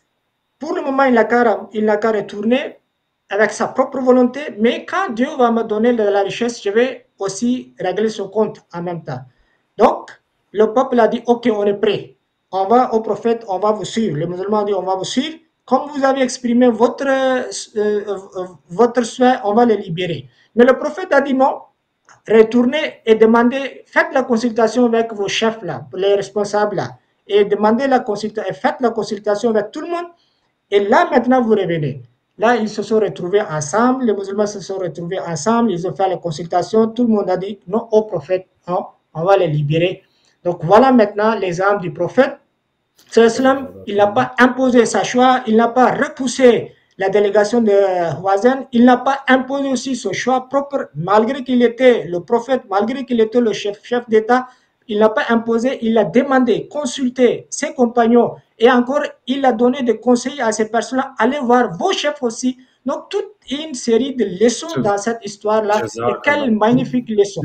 pour le moment, il n'a qu'à retourner avec sa propre volonté. Mais quand Dieu va me donner de la richesse, je vais aussi régler son compte en même temps. Donc, le peuple a dit, OK, on est prêt. On va au prophète, on va vous suivre. Les musulmans ont dit, on va vous suivre. Comme vous avez exprimé votre souhait, on va les libérer. Mais le prophète a dit non. Retournez et demandez, faites la consultation avec vos chefs là, les responsables là, et demandez la consultation, faites la consultation avec tout le monde. Et là maintenant vous revenez. Là ils se sont retrouvés ensemble, les musulmans se sont retrouvés ensemble, ils ont fait la consultation, tout le monde a dit non au prophète, non, on va les libérer. Donc voilà maintenant les âmes du prophète. Il n'a pas imposé sa choix, il n'a pas repoussé la délégation de Hawazin, il n'a pas imposé aussi son choix propre, malgré qu'il était le prophète, malgré qu'il était le chef d'État, il n'a pas imposé, il a demandé, consulté ses compagnons, et encore, il a donné des conseils à ces personnes-là, allez voir vos chefs aussi. Donc, toute une série de leçons dans cette histoire-là, et quelle magnifique leçon.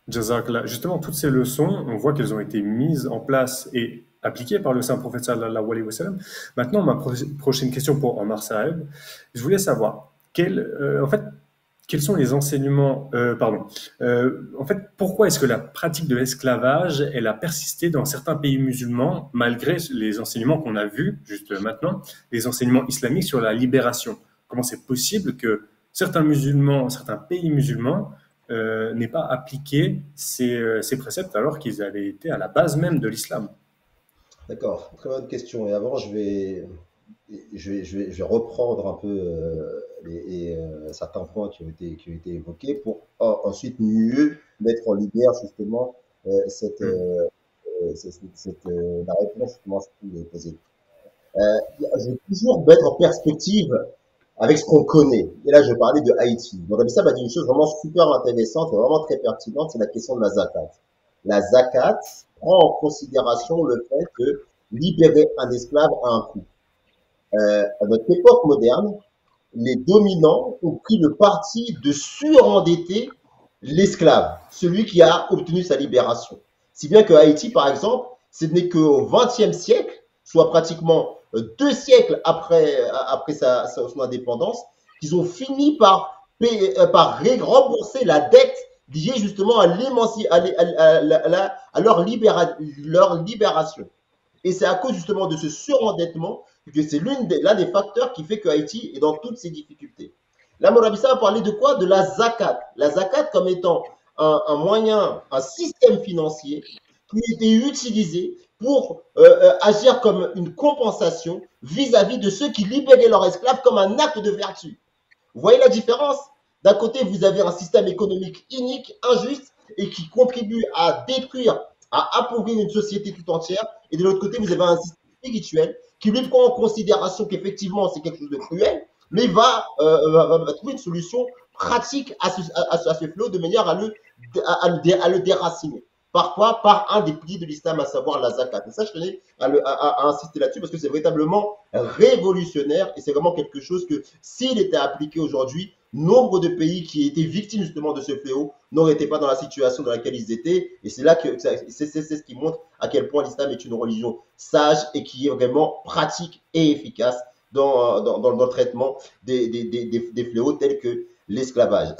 Justement, toutes ces leçons, on voit qu'elles ont été mises en place et appliquées par le saint prophète sallallahu alayhi wa sallam. Maintenant, ma prochaine question pour Omar Saeb, je voulais savoir quels sont les enseignements, en fait, pourquoi est-ce que la pratique de l'esclavage, elle a persisté dans certains pays musulmans, malgré les enseignements qu'on a vus juste maintenant, les enseignements islamiques sur la libération? Comment c'est possible que certains pays musulmans n'aient pas appliqué ces préceptes alors qu'ils avaient été à la base même de l'islam? D'accord, très bonne question. Et avant, je vais reprendre un peu certains points qui ont été évoqués pour ensuite mieux mettre en lumière justement la réponse justement à ce que vous avez posé. Je vais toujours mettre en perspective avec ce qu'on connaît. Et là, je parlais de Haïti. Donc, Rabbi m'a dit une chose vraiment super intéressante et vraiment très pertinente, c'est la question de la zakat. La zakat prend en considération le fait que libérer un esclave a un coût. À notre époque moderne, les dominants ont pris le parti de surendetter l'esclave, celui qui a obtenu sa libération. Si bien que Haïti, par exemple, ce n'est qu'au XXe siècle, soit pratiquement 2 siècles après son indépendance, qu'ils ont fini par rembourser la dette liée justement à leur libération. Et c'est à cause justement de ce surendettement que c'est l'un des facteurs qui fait que Haïti est dans toutes ses difficultés. Là, Morabissa a parlé de quoi? De la zakat. La zakat comme étant un moyen, un système financier qui était utilisé pour agir comme une compensation vis-à-vis de ceux qui libéraient leurs esclaves comme un acte de vertu. Vous voyez la différence? D'un côté, vous avez un système économique inique, injuste, et qui contribue à détruire, à appauvrir une société tout entière. Et de l'autre côté, vous avez un système spirituel qui lui prend en considération qu'effectivement, c'est quelque chose de cruel, mais va trouver une solution pratique à ce fléau de manière à le déraciner. Par quoi? Par un des piliers de l'islam, à savoir la zakat. Et ça, je tenais à insister là-dessus parce que c'est véritablement révolutionnaire et c'est vraiment quelque chose que, s'il était appliqué aujourd'hui, nombre de pays qui étaient victimes justement de ce fléau n'auraient été pas dans la situation dans laquelle ils étaient. Et c'est là que c'est ce qui montre à quel point l'islam est une religion sage et qui est vraiment pratique et efficace dans le traitement des fléaux tels que l'esclavage.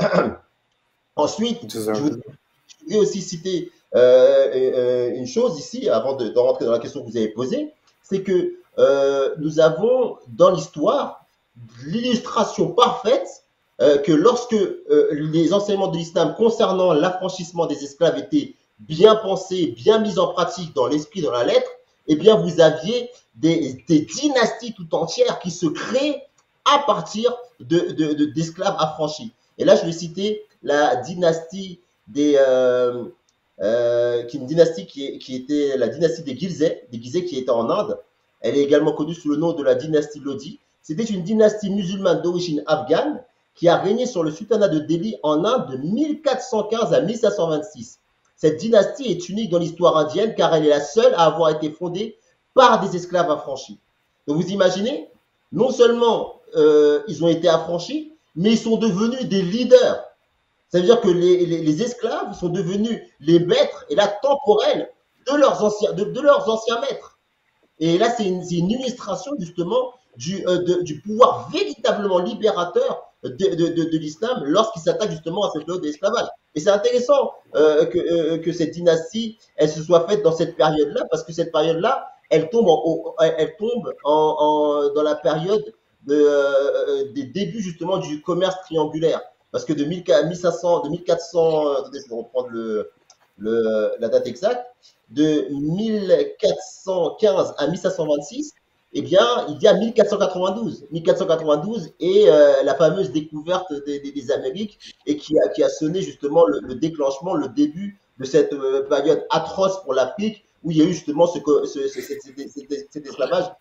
Ensuite, je voudrais aussi citer une chose ici, avant de rentrer dans la question que vous avez posée, c'est que nous avons dans l'histoire l'illustration parfaite que lorsque les enseignements de l'islam concernant l'affranchissement des esclaves étaient bien pensés, bien mis en pratique dans l'esprit, dans la lettre, eh bien vous aviez des dynasties tout entières qui se créent à partir d'esclaves affranchis. Et là, je vais citer la dynastie une dynastie qui était la dynastie des Ghilzais qui était en Inde. Elle est également connue sous le nom de la dynastie Lodi. C'était une dynastie musulmane d'origine afghane qui a régné sur le sultanat de Delhi en Inde de 1415 à 1526. Cette dynastie est unique dans l'histoire indienne car elle est la seule à avoir été fondée par des esclaves affranchis. Donc vous imaginez, non seulement ils ont été affranchis, mais ils sont devenus des leaders. Ça veut dire que les esclaves sont devenus les maîtres et la temporelle de leurs anciens maîtres. Et là, c'est une illustration justement du pouvoir véritablement libérateur de l'islam lorsqu'il s'attaque justement à cette période d'esclavage. Et c'est intéressant que cette dynastie, elle se soit faite dans cette période-là, parce que cette période-là, elle tombe dans la période des débuts justement du commerce triangulaire. Parce que de 1400, attendez, je vais reprendre la date exacte, de 1415 à 1526, eh bien, il y a 1492. 1492 est la fameuse découverte des Amériques et qui a sonné justement le déclenchement, le début de cette période atroce pour l'Afrique où il y a eu justement cet esclavage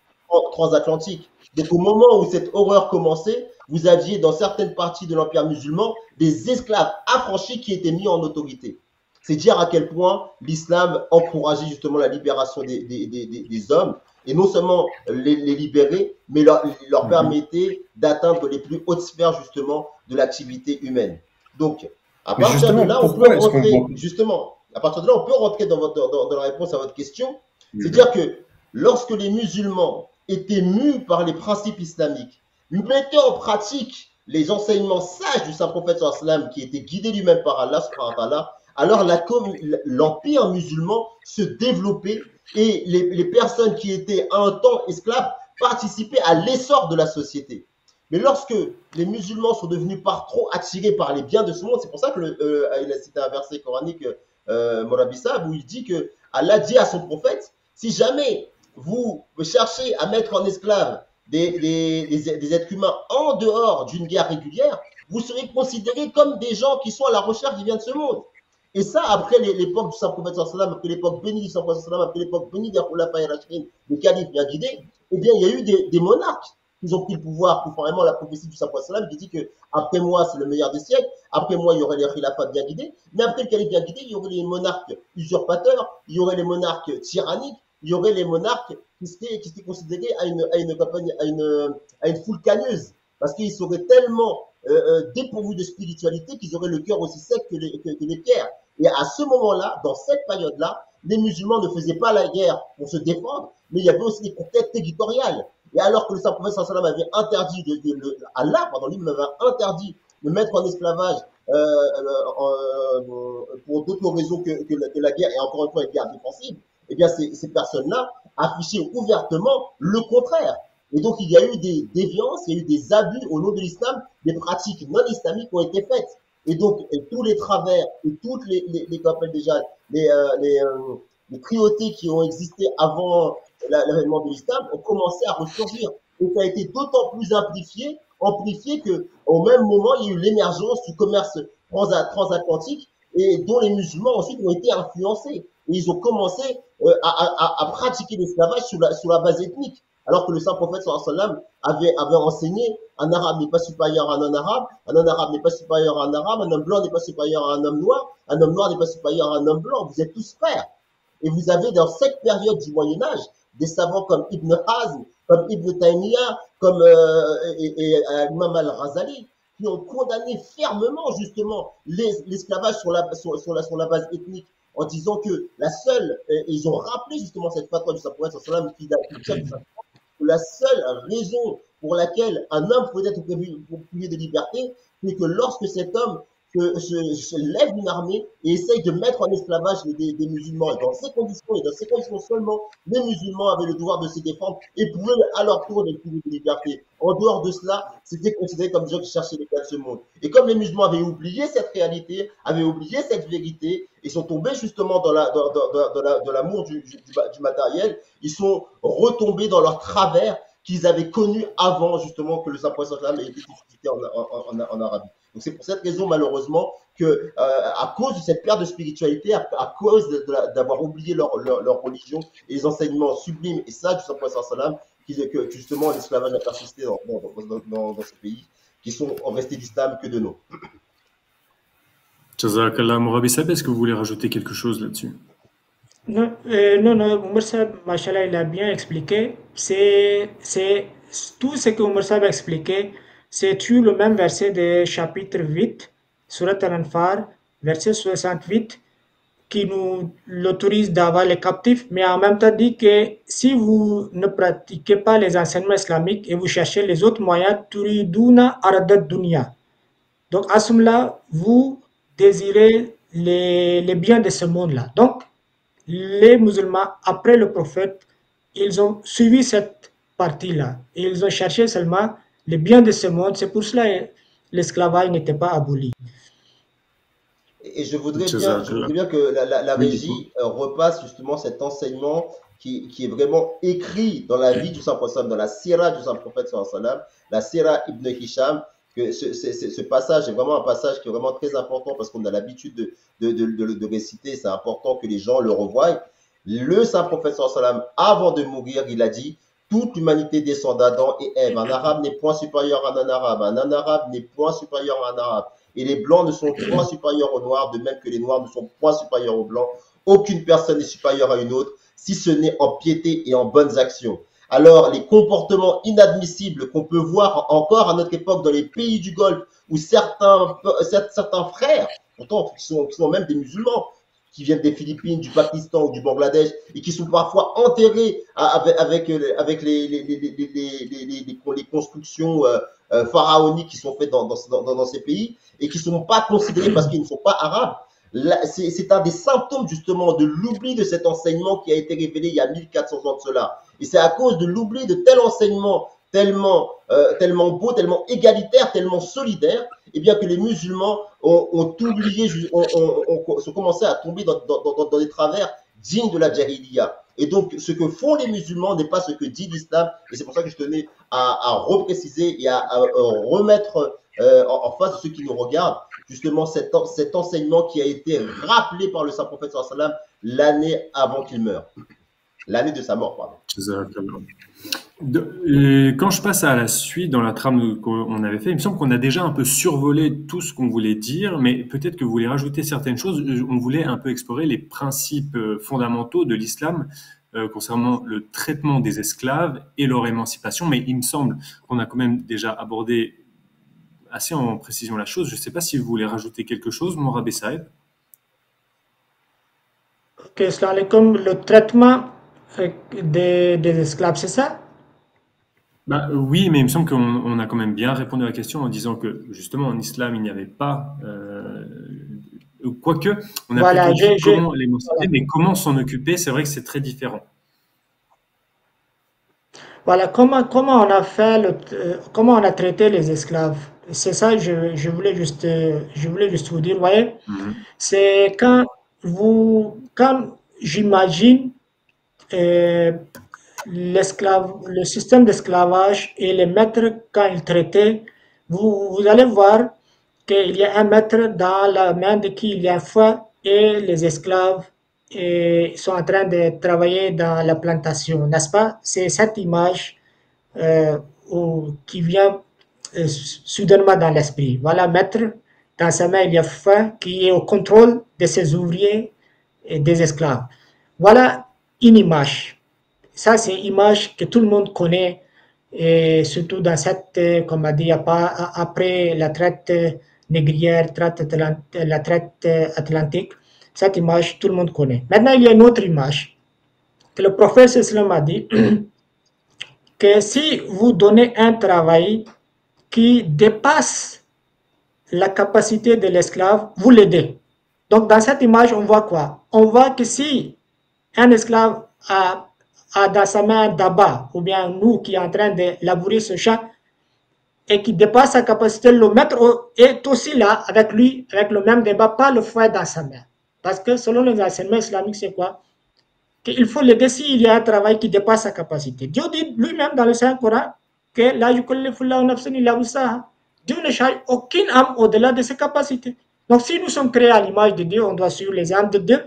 transatlantique. Donc, au moment où cette horreur commençait, vous aviez dans certaines parties de l'Empire musulman des esclaves affranchis qui étaient mis en autorité. C'est dire à quel point l'islam encourageait justement la libération des hommes, et non seulement les libérer, mais leur permettait d'atteindre les plus hautes sphères justement de l'activité humaine. Donc, à partir de là, on peut rentrer justement, à partir de là, on peut rentrer dans la réponse à votre question. C'est-à-dire que lorsque les musulmans étaient mus par les principes islamiques, mettaient en pratique les enseignements sages du Saint-Prophète sallam qui était guidé lui-même par Allah, alors l'empire musulman se développait et les personnes qui étaient à un temps esclaves participaient à l'essor de la société. Mais lorsque les musulmans sont devenus par trop attirés par les biens de ce monde, c'est pour ça qu'il a cité un verset coranique, Morabissa, où il dit que Allah dit à son prophète, si jamais vous cherchez à mettre en esclave des êtres humains en dehors d'une guerre régulière, vous serez considérés comme des gens qui sont à la recherche des biens de ce monde. Et ça, après l'époque du Saint-Prophète sallam, après l'époque bénie du Saint-Prophète sallam, après l'époque bénie des Khulafaï Rachidin, des califes bien guidés, eh bien, il y a eu des monarques qui ont pris le pouvoir, conformément à la prophétie du Saint-Prophète sallam, qui dit que après moi, c'est le meilleur des siècles, après moi, il y aurait les khilafats bien guidés, mais après le calife bien guidé, il y aurait les monarques usurpateurs, il y aurait les monarques tyranniques, il y aurait les monarques qui étaient considérés à une foule cagneuse, parce qu'ils seraient tellement dépourvus de spiritualité qu'ils auraient le cœur aussi sec que les pierres. Et à ce moment-là, dans cette période-là, les musulmans ne faisaient pas la guerre pour se défendre, mais il y avait aussi des conquêtes territoriales. Et alors que le Saint-Prophète sallam avait interdit, Allah, pardon, lui m'avait interdit de mettre en esclavage pour d'autres raisons que la guerre, et encore une fois une guerre défensive, eh bien ces personnes-là affichaient ouvertement le contraire. Et donc il y a eu des déviances, il y a eu des abus au nom de l'islam, des pratiques non islamiques ont été faites. Et donc tous les travers et toutes les cruautés qui ont existé avant l'avènement de l'islam ont commencé à ressurgir. Et ça a été d'autant plus amplifié que au même moment il y a eu l'émergence du commerce transatlantique et dont les musulmans ensuite ont été influencés. Et ils ont commencé à pratiquer l'esclavage sur la base ethnique. Alors que le Saint-Prophète sallam avait enseigné un arabe n'est pas supérieur à un non-arabe, un non-arabe n'est pas supérieur à un arabe, un homme blanc n'est pas supérieur à un homme noir n'est pas supérieur à un homme blanc. Vous êtes tous frères. Et vous avez dans cette période du Moyen-Âge des savants comme Ibn Hazm, comme Ibn Taymiyyah, comme Imam al-Razali, qui ont condamné fermement justement l'esclavage sur la base ethnique, en disant que ils ont rappelé justement cette fatwa du Saint-Prophète sallam qui la seule raison pour laquelle un homme peut être privé de liberté, c'est que lorsque cet homme se lève d'une armée et essaye de mettre en esclavage des musulmans. Et dans ces conditions seulement, les musulmans avaient le devoir de se défendre et pouvaient à leur tour être privés de liberté. En dehors de cela, c'était considéré comme des gens qui cherchaient les biens de ce monde. Et comme les musulmans avaient oublié cette réalité, avaient oublié cette vérité, ils sont tombés justement dans l'amour du matériel, ils sont retombés dans leur travers qu'ils avaient connu avant justement que le Saint-Prophète ait été suscité en Arabie. Donc c'est pour cette raison malheureusement que à cause de cette perte de spiritualité, à cause d'avoir oublié leur religion et les enseignements sublimes et sages du Saint-Prophète sallam, que justement l'esclavage a persisté dans ce pays, qui sont restés d'islam que de nous. Jazakallah Morabissa, est-ce que vous voulez rajouter quelque chose là-dessus? Non, Oumar Sab, machallah, il a bien expliqué. C'est tout ce que Oumar Sab a expliqué. C'est le même verset de chapitre 8, Surat Al-Anfal, verset 68, qui nous l'autorise d'avoir les captifs, mais en même temps dit que si vous ne pratiquez pas les enseignements islamiques et vous cherchez les autres moyens, turiduna ardat dunya. Donc à ce moment-là, vous désirez les biens de ce monde-là. Donc les musulmans, après le prophète, ils ont suivi cette partie-là. Et ils ont cherché seulement les biens de ce monde. C'est pour cela que l'esclavage n'était pas aboli. Et je voudrais bien que la régie repasse justement cet enseignement qui est vraiment écrit dans la vie du Saint-Prophète, dans la Sira du Saint-Prophète, la Sira Ibn Hisham, que ce passage est vraiment un passage qui est vraiment très important parce qu'on a l'habitude de réciter, c'est important que les gens le revoient. Le Saint-Prophète, avant de mourir, il a dit « Toute l'humanité descend d'Adam et Ève. Un arabe n'est point supérieur à un arabe. Un arabe n'est point supérieur à un arabe. Et les blancs ne sont point supérieurs aux noirs, de même que les noirs ne sont point supérieurs aux blancs. Aucune personne n'est supérieure à une autre, si ce n'est en piété et en bonnes actions. » Alors, les comportements inadmissibles qu'on peut voir encore à notre époque dans les pays du Golfe, où certains frères, pourtant qui sont même des musulmans, qui viennent des Philippines, du Pakistan ou du Bangladesh, et qui sont parfois enterrés avec les constructions pharaoniques qui sont faites dans ces pays, et qui ne sont pas considérés parce qu'ils ne sont pas arabes. C'est un des symptômes justement de l'oubli de cet enseignement qui a été révélé il y a 1400 ans de cela. Et c'est à cause de l'oubli de tel enseignement tellement beau, tellement égalitaire, tellement solidaire, et bien que les musulmans ont oublié, ont commencé à tomber dans des travers dignes de la jahiliya. Et donc, ce que font les musulmans n'est pas ce que dit l'islam, et c'est pour ça que je tenais à repréciser et à remettre en face de ceux qui nous regardent, justement cet enseignement qui a été rappelé par le Saint-Prophète l'année avant qu'il meure. L'année de sa mort, pardon. Quand je passe à la suite dans la trame qu'on avait fait, il me semble qu'on a déjà un peu survolé tout ce qu'on voulait dire, mais peut-être que vous voulez rajouter certaines choses. On voulait un peu explorer les principes fondamentaux de l'islam concernant le traitement des esclaves et leur émancipation, mais il me semble qu'on a quand même déjà abordé assez en précision la chose. Je ne sais pas si vous voulez rajouter quelque chose, mon Rabbi Saïd. Ok, comme le traitement des esclaves, c'est ça? Oui, mais il me semble qu'on a quand même bien répondu à la question en disant que justement en islam, il n'y avait pas... quoique, on a répondu comment l'émanciper, mais comment s'en occuper, c'est vrai que c'est très différent. Voilà, comment on a comment on a traité les esclaves. C'est ça, je voulais juste vous dire, voyez, c'est quand j'imagine le système d'esclavage et les maîtres quand ils traitaient, vous allez voir qu'il y a un maître dans la main de qui il y a un fouet et les esclaves sont en train de travailler dans la plantation, n'est-ce pas? C'est cette image qui vient soudainement dans l'esprit. Voilà, maître, dans sa main il y a fouet qui est au contrôle de ses ouvriers et des esclaves. Voilà une image. Ça, c'est une image que tout le monde connaît, et surtout dans cette, comme on a dit, après la traite négrière, la traite atlantique. Cette image, tout le monde connaît. Maintenant, il y a une autre image que le prophète sallam a dit que si vous donnez un travail qui dépasse la capacité de l'esclave, vous l'aidez. Donc, dans cette image, on voit quoi? On voit que si un esclave a dans sa main un daba, ou bien nous qui est en train de labourer ce champ, et qui dépasse sa capacité, le maître est aussi là avec lui, avec le même débat, pas le fouet dans sa main. Parce que selon les enseignements islamiques, c'est quoi? Qu'il faut l'aider s'il y a un travail qui dépasse sa capacité. Dieu dit lui-même dans le Saint-Coran que Dieu ne charge aucune âme au-delà de ses capacités. Donc si nous sommes créés à l'image de Dieu, on doit suivre les âmes de Dieu.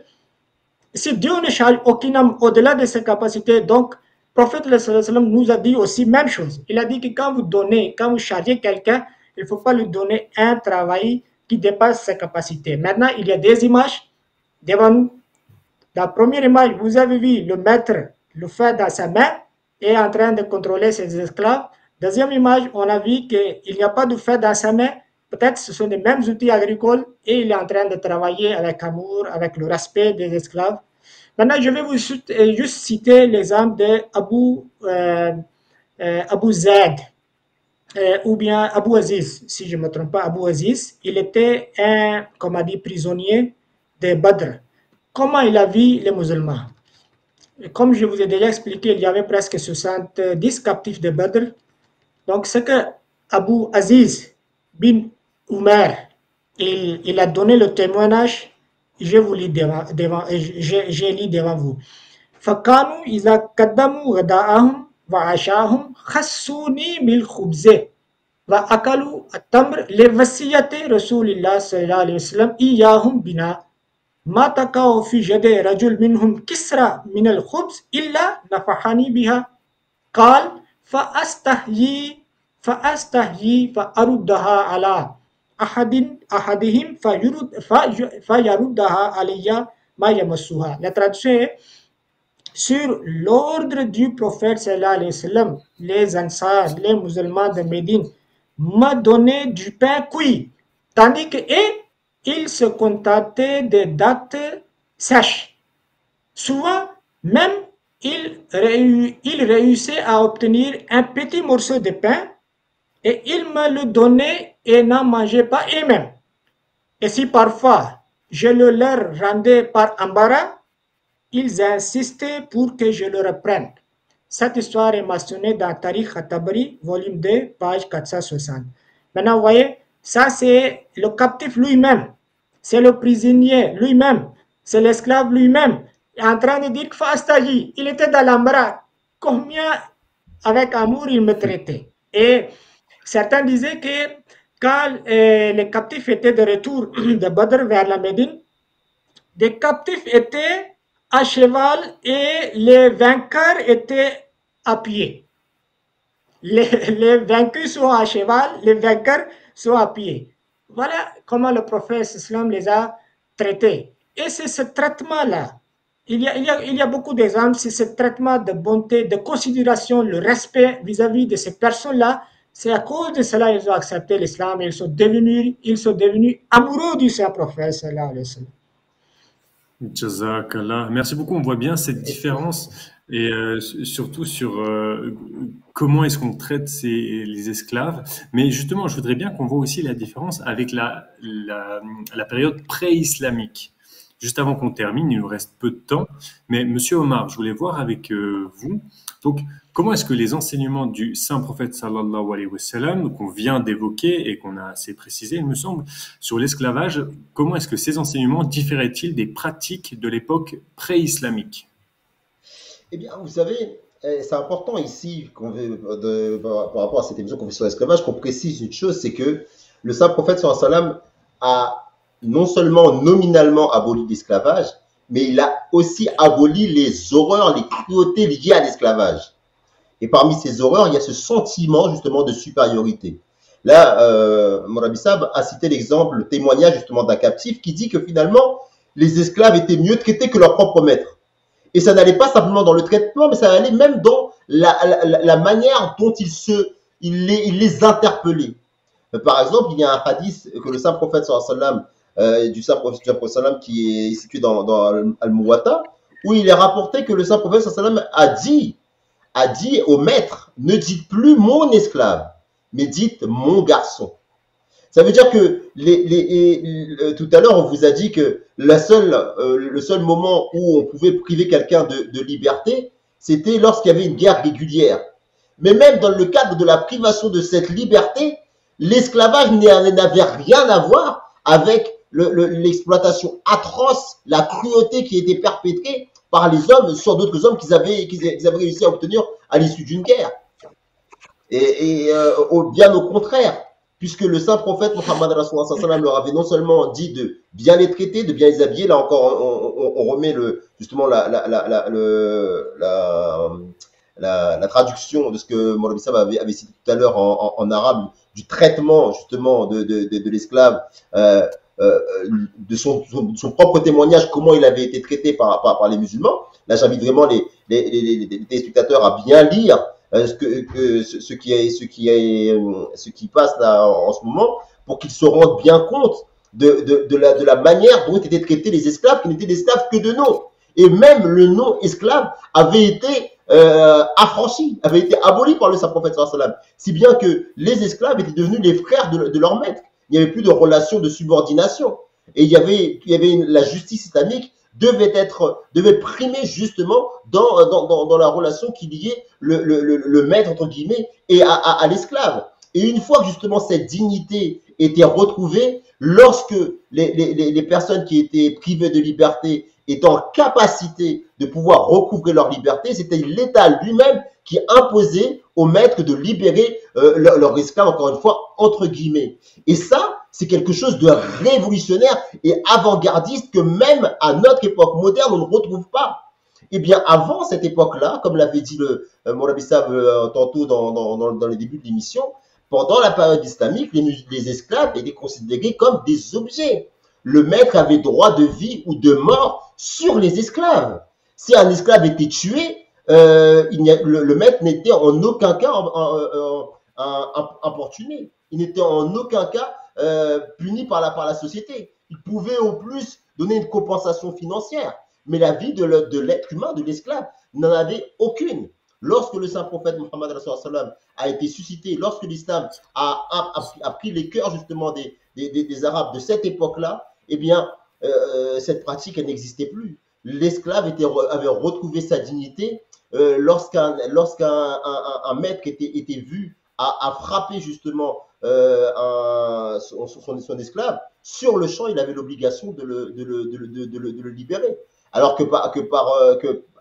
Si Dieu ne charge aucune âme au-delà de ses capacités, donc le prophète nous a dit aussi même chose. Il a dit que quand vous chargez quelqu'un, il ne faut pas lui donner un travail qui dépasse ses capacités. Maintenant, il y a des images devant nous. La première image, vous avez vu le maître le fait dans sa main et en train de contrôler ses esclaves. Deuxième image, on a vu qu'il n'y a pas de fait dans sa main. peut-être ce sont les mêmes outils agricoles et il est en train de travailler avec amour, avec le respect des esclaves. Maintenant, je vais vous juste citer l'exemple d'Abu Zaid, ou bien Abu Aziz, si je ne me trompe pas, Abu Aziz. Il était un, comme on dit, prisonnier de Badr. Comment il a vu les musulmans? Et comme je vous ai déjà expliqué, il y avait presque 70 captifs de Badr. Donc, ce que Abu Aziz bin Umar, il a donné le témoignage, je vous lis j'ai lu devant vous. فَكَانُوا إِذَا قَدَّمُوا غَدَاءَهُمْ وَعَشَاءَهُمْ خَصُّونِي بِالْخُبْزِ وَأَكَلُوا التَّمْرَ لِوَصِيَّةِ رسول الله صلى الله عليه وسلم إياهم بنا ما تقع في يد رجل منهم كسرى من الخبز إلا نفحني بها قال فأستحيي فأردها على أحدهم فيردها علي ما يمسها. La traduction est: sur l'ordre du prophète sallallahu alayhi wa sallam, les Ansar, les musulmans de Médine, m'a donné du pain cuit, tandis que ils se contentaient des dattes sèches. Souvent, même, ils réussissaient à obtenir un petit morceau de pain et ils me le donnaient et n'en mangeaient pas eux-mêmes. Et si parfois je le leur rendais par embarras, ils insistaient pour que je le reprenne. Cette histoire est mentionnée dans Tariq al-Tabari, volume 2, page 460. Maintenant, vous voyez, ça c'est le captif lui-même, c'est le prisonnier lui-même, c'est l'esclave lui-même, en train de dire que il était dans l'embarras. Combien avec amour il me traitait. Et certains disaient que quand les captifs étaient de retour de Badr vers la Médine, des captifs étaient à cheval et les vainqueurs étaient à pied. Les vaincus sont à cheval, les vainqueurs sont à pied. Voilà comment le prophète islam les a traités. Et c'est ce traitement-là. Il y a beaucoup d'exemples, c'est ce traitement de bonté, de considération, le respect vis-à-vis de ces personnes-là. C'est à cause de cela qu'ils ont accepté l'islam et ils sont devenus amoureux du saint prophète sallallahu alayhi wa sallam. Jazakallah. Merci beaucoup. On voit bien cette différence et surtout sur comment est-ce qu'on traite les esclaves. Mais justement, je voudrais bien qu'on voit aussi la différence avec la période pré-islamique. Juste avant qu'on termine, il nous reste peu de temps. Mais Monsieur Omar, je voulais voir avec vous. Donc, comment est-ce que les enseignements du saint prophète sallallahu alayhi wa sallam, qu'on vient d'évoquer et qu'on a assez précisé, il me semble, sur l'esclavage, comment est-ce que ces enseignements différaient-ils des pratiques de l'époque pré-islamique? Eh bien, vous savez, c'est important ici, par rapport à cette émission qu'on fait sur l'esclavage, qu'on précise une chose, c'est que le saint prophète sallallahu alayhi wa sallam a non seulement nominalement aboli l'esclavage, mais il a aussi aboli les horreurs, les cruautés liées à l'esclavage. Et parmi ces horreurs, il y a ce sentiment justement de supériorité. Là, Mourabi Sab a cité l'exemple, le témoignage justement d'un captif qui dit que finalement, les esclaves étaient mieux traités que leur propre maître. Et ça n'allait pas simplement dans le traitement, mais ça allait même dans la manière dont il les interpellait. Par exemple, il y a un hadith que le saint prophète sallallahu alayhi wa sallam, du saint prophète sallam qui est situé dans Al-Muwatta, où il est rapporté que le saint prophète sallam a dit au maître: ne dites plus mon esclave, mais dites mon garçon. Ça veut dire que tout à l'heure on vous a dit que le seul moment où on pouvait priver quelqu'un de liberté, c'était lorsqu'il y avait une guerre régulière. Mais même dans le cadre de la privation de cette liberté, l'esclavage n'avait rien à voir avec l'exploitation atroce, la cruauté qui était perpétrée par les hommes sur d'autres hommes qu'ils avaient réussi à obtenir à l'issue d'une guerre. Et bien au contraire, puisque le saint prophète Mohammed Rasulullah leur avait non seulement dit de bien les traiter, de bien les habiller, là encore on remet justement la traduction de ce que Mourabi Sab avait cité tout à l'heure en arabe, du traitement justement de l'esclave, de son propre témoignage, comment il avait été traité par les musulmans. Là, j'invite vraiment les téléspectateurs à bien lire ce qui passe là en ce moment, pour qu'ils se rendent bien compte de la manière dont étaient traités les esclaves, qui n'étaient des esclaves que de nom. Et même le nom esclave avait été affranchi, avait été aboli par le Saint-Prophète sallallahu alayhi wa sallam. Si bien que les esclaves étaient devenus les frères de leur maître. Il n'y avait plus de relation de subordination. Et il y avait la justice islamique devait primer justement dans la relation qui liait le maître, entre guillemets, et à l'esclave. Et une fois que justement cette dignité était retrouvée, lorsque les personnes qui étaient privées de liberté étaient en capacité de pouvoir recouvrer leur liberté, c'était l'État lui-même qui imposait aux maîtres de libérer leurs esclaves, encore une fois, entre guillemets. Et ça, c'est quelque chose de révolutionnaire et avant-gardiste que même à notre époque moderne, on ne retrouve pas. Eh bien, avant cette époque-là, comme l'avait dit Moulabi Sab tantôt dans le début de l'émission, pendant la période islamique, les esclaves étaient considérés comme des objets. Le maître avait droit de vie ou de mort sur les esclaves. Si un esclave était tué, le maître n'était en aucun cas importuné. Il n'était en aucun cas puni par la société. Il pouvait au plus donner une compensation financière. Mais la vie de l'être humain, de l'esclave, n'en avait aucune. Lorsque le saint prophète Mohammed a été suscité, lorsque l'islam a pris les cœurs justement des Arabes de cette époque-là, eh bien, cette pratique, elle n'existait plus. L'esclave avait retrouvé sa dignité lorsqu'un maître était vu à frapper justement son esclave. Sur le champ, il avait l'obligation de le libérer. Alors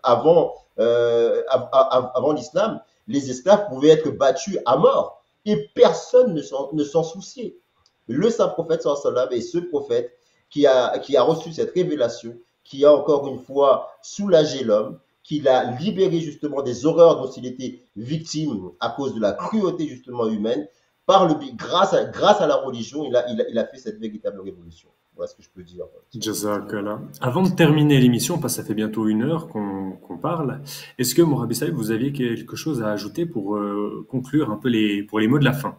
avant l'islam, les esclaves pouvaient être battus à mort et personne ne s'en souciait. Le saint prophète sallallahu alayhi wa sallam est ce prophète qui a reçu cette révélation, qui a encore une fois soulagé l'homme, qui l'a libéré justement des horreurs dont il était victime à cause de la cruauté justement humaine. Grâce à la religion, il a fait cette véritable révolution. Voilà ce que je peux dire. Jazakallah. Avant de terminer l'émission, parce que ça fait bientôt 1 heure qu'on parle, est-ce que Mourabi Saïb, vous aviez quelque chose à ajouter pour conclure un peu pour les mots de la fin?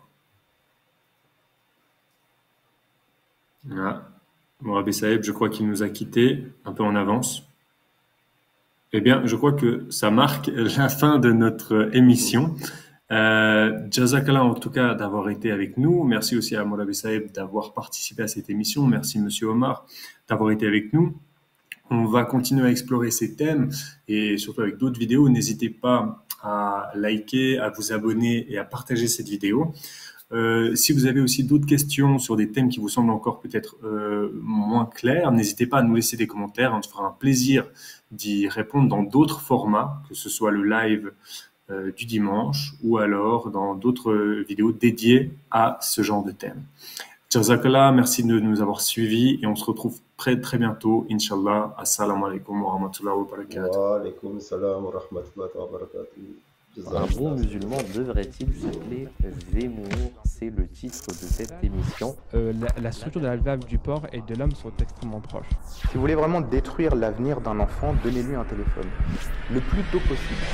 Mourabi Saïb, je crois qu'il nous a quittés un peu en avance. Eh bien, je crois que ça marque la fin de notre émission. Jazakallah en tout cas d'avoir été avec nous. Merci aussi à Moulabi Saïb d'avoir participé à cette émission. Merci Monsieur Omar d'avoir été avec nous. On va continuer à explorer ces thèmes et surtout avec d'autres vidéos. N'hésitez pas à liker, à vous abonner et à partager cette vidéo. Si vous avez aussi d'autres questions sur des thèmes qui vous semblent encore peut-être moins clairs, n'hésitez pas à nous laisser des commentaires. On se fera un plaisir d'y répondre dans d'autres formats, que ce soit le live du dimanche ou alors dans d'autres vidéos dédiées à ce genre de thème. Jazakallah, merci de nous avoir suivis et on se retrouve très très bientôt, Inch'Allah. Assalamu alaikum wa rahmatullahi wa barakatuh. Wa alaikum salam wa rahmatullahi wa barakatuh. Un bon musulman devrait-il s'appeler Zemmour? C'est le titre de cette émission. La structure de la valve du porc et de l'homme sont extrêmement proches. Si vous voulez vraiment détruire l'avenir d'un enfant, donnez-lui un téléphone. Le plus tôt possible.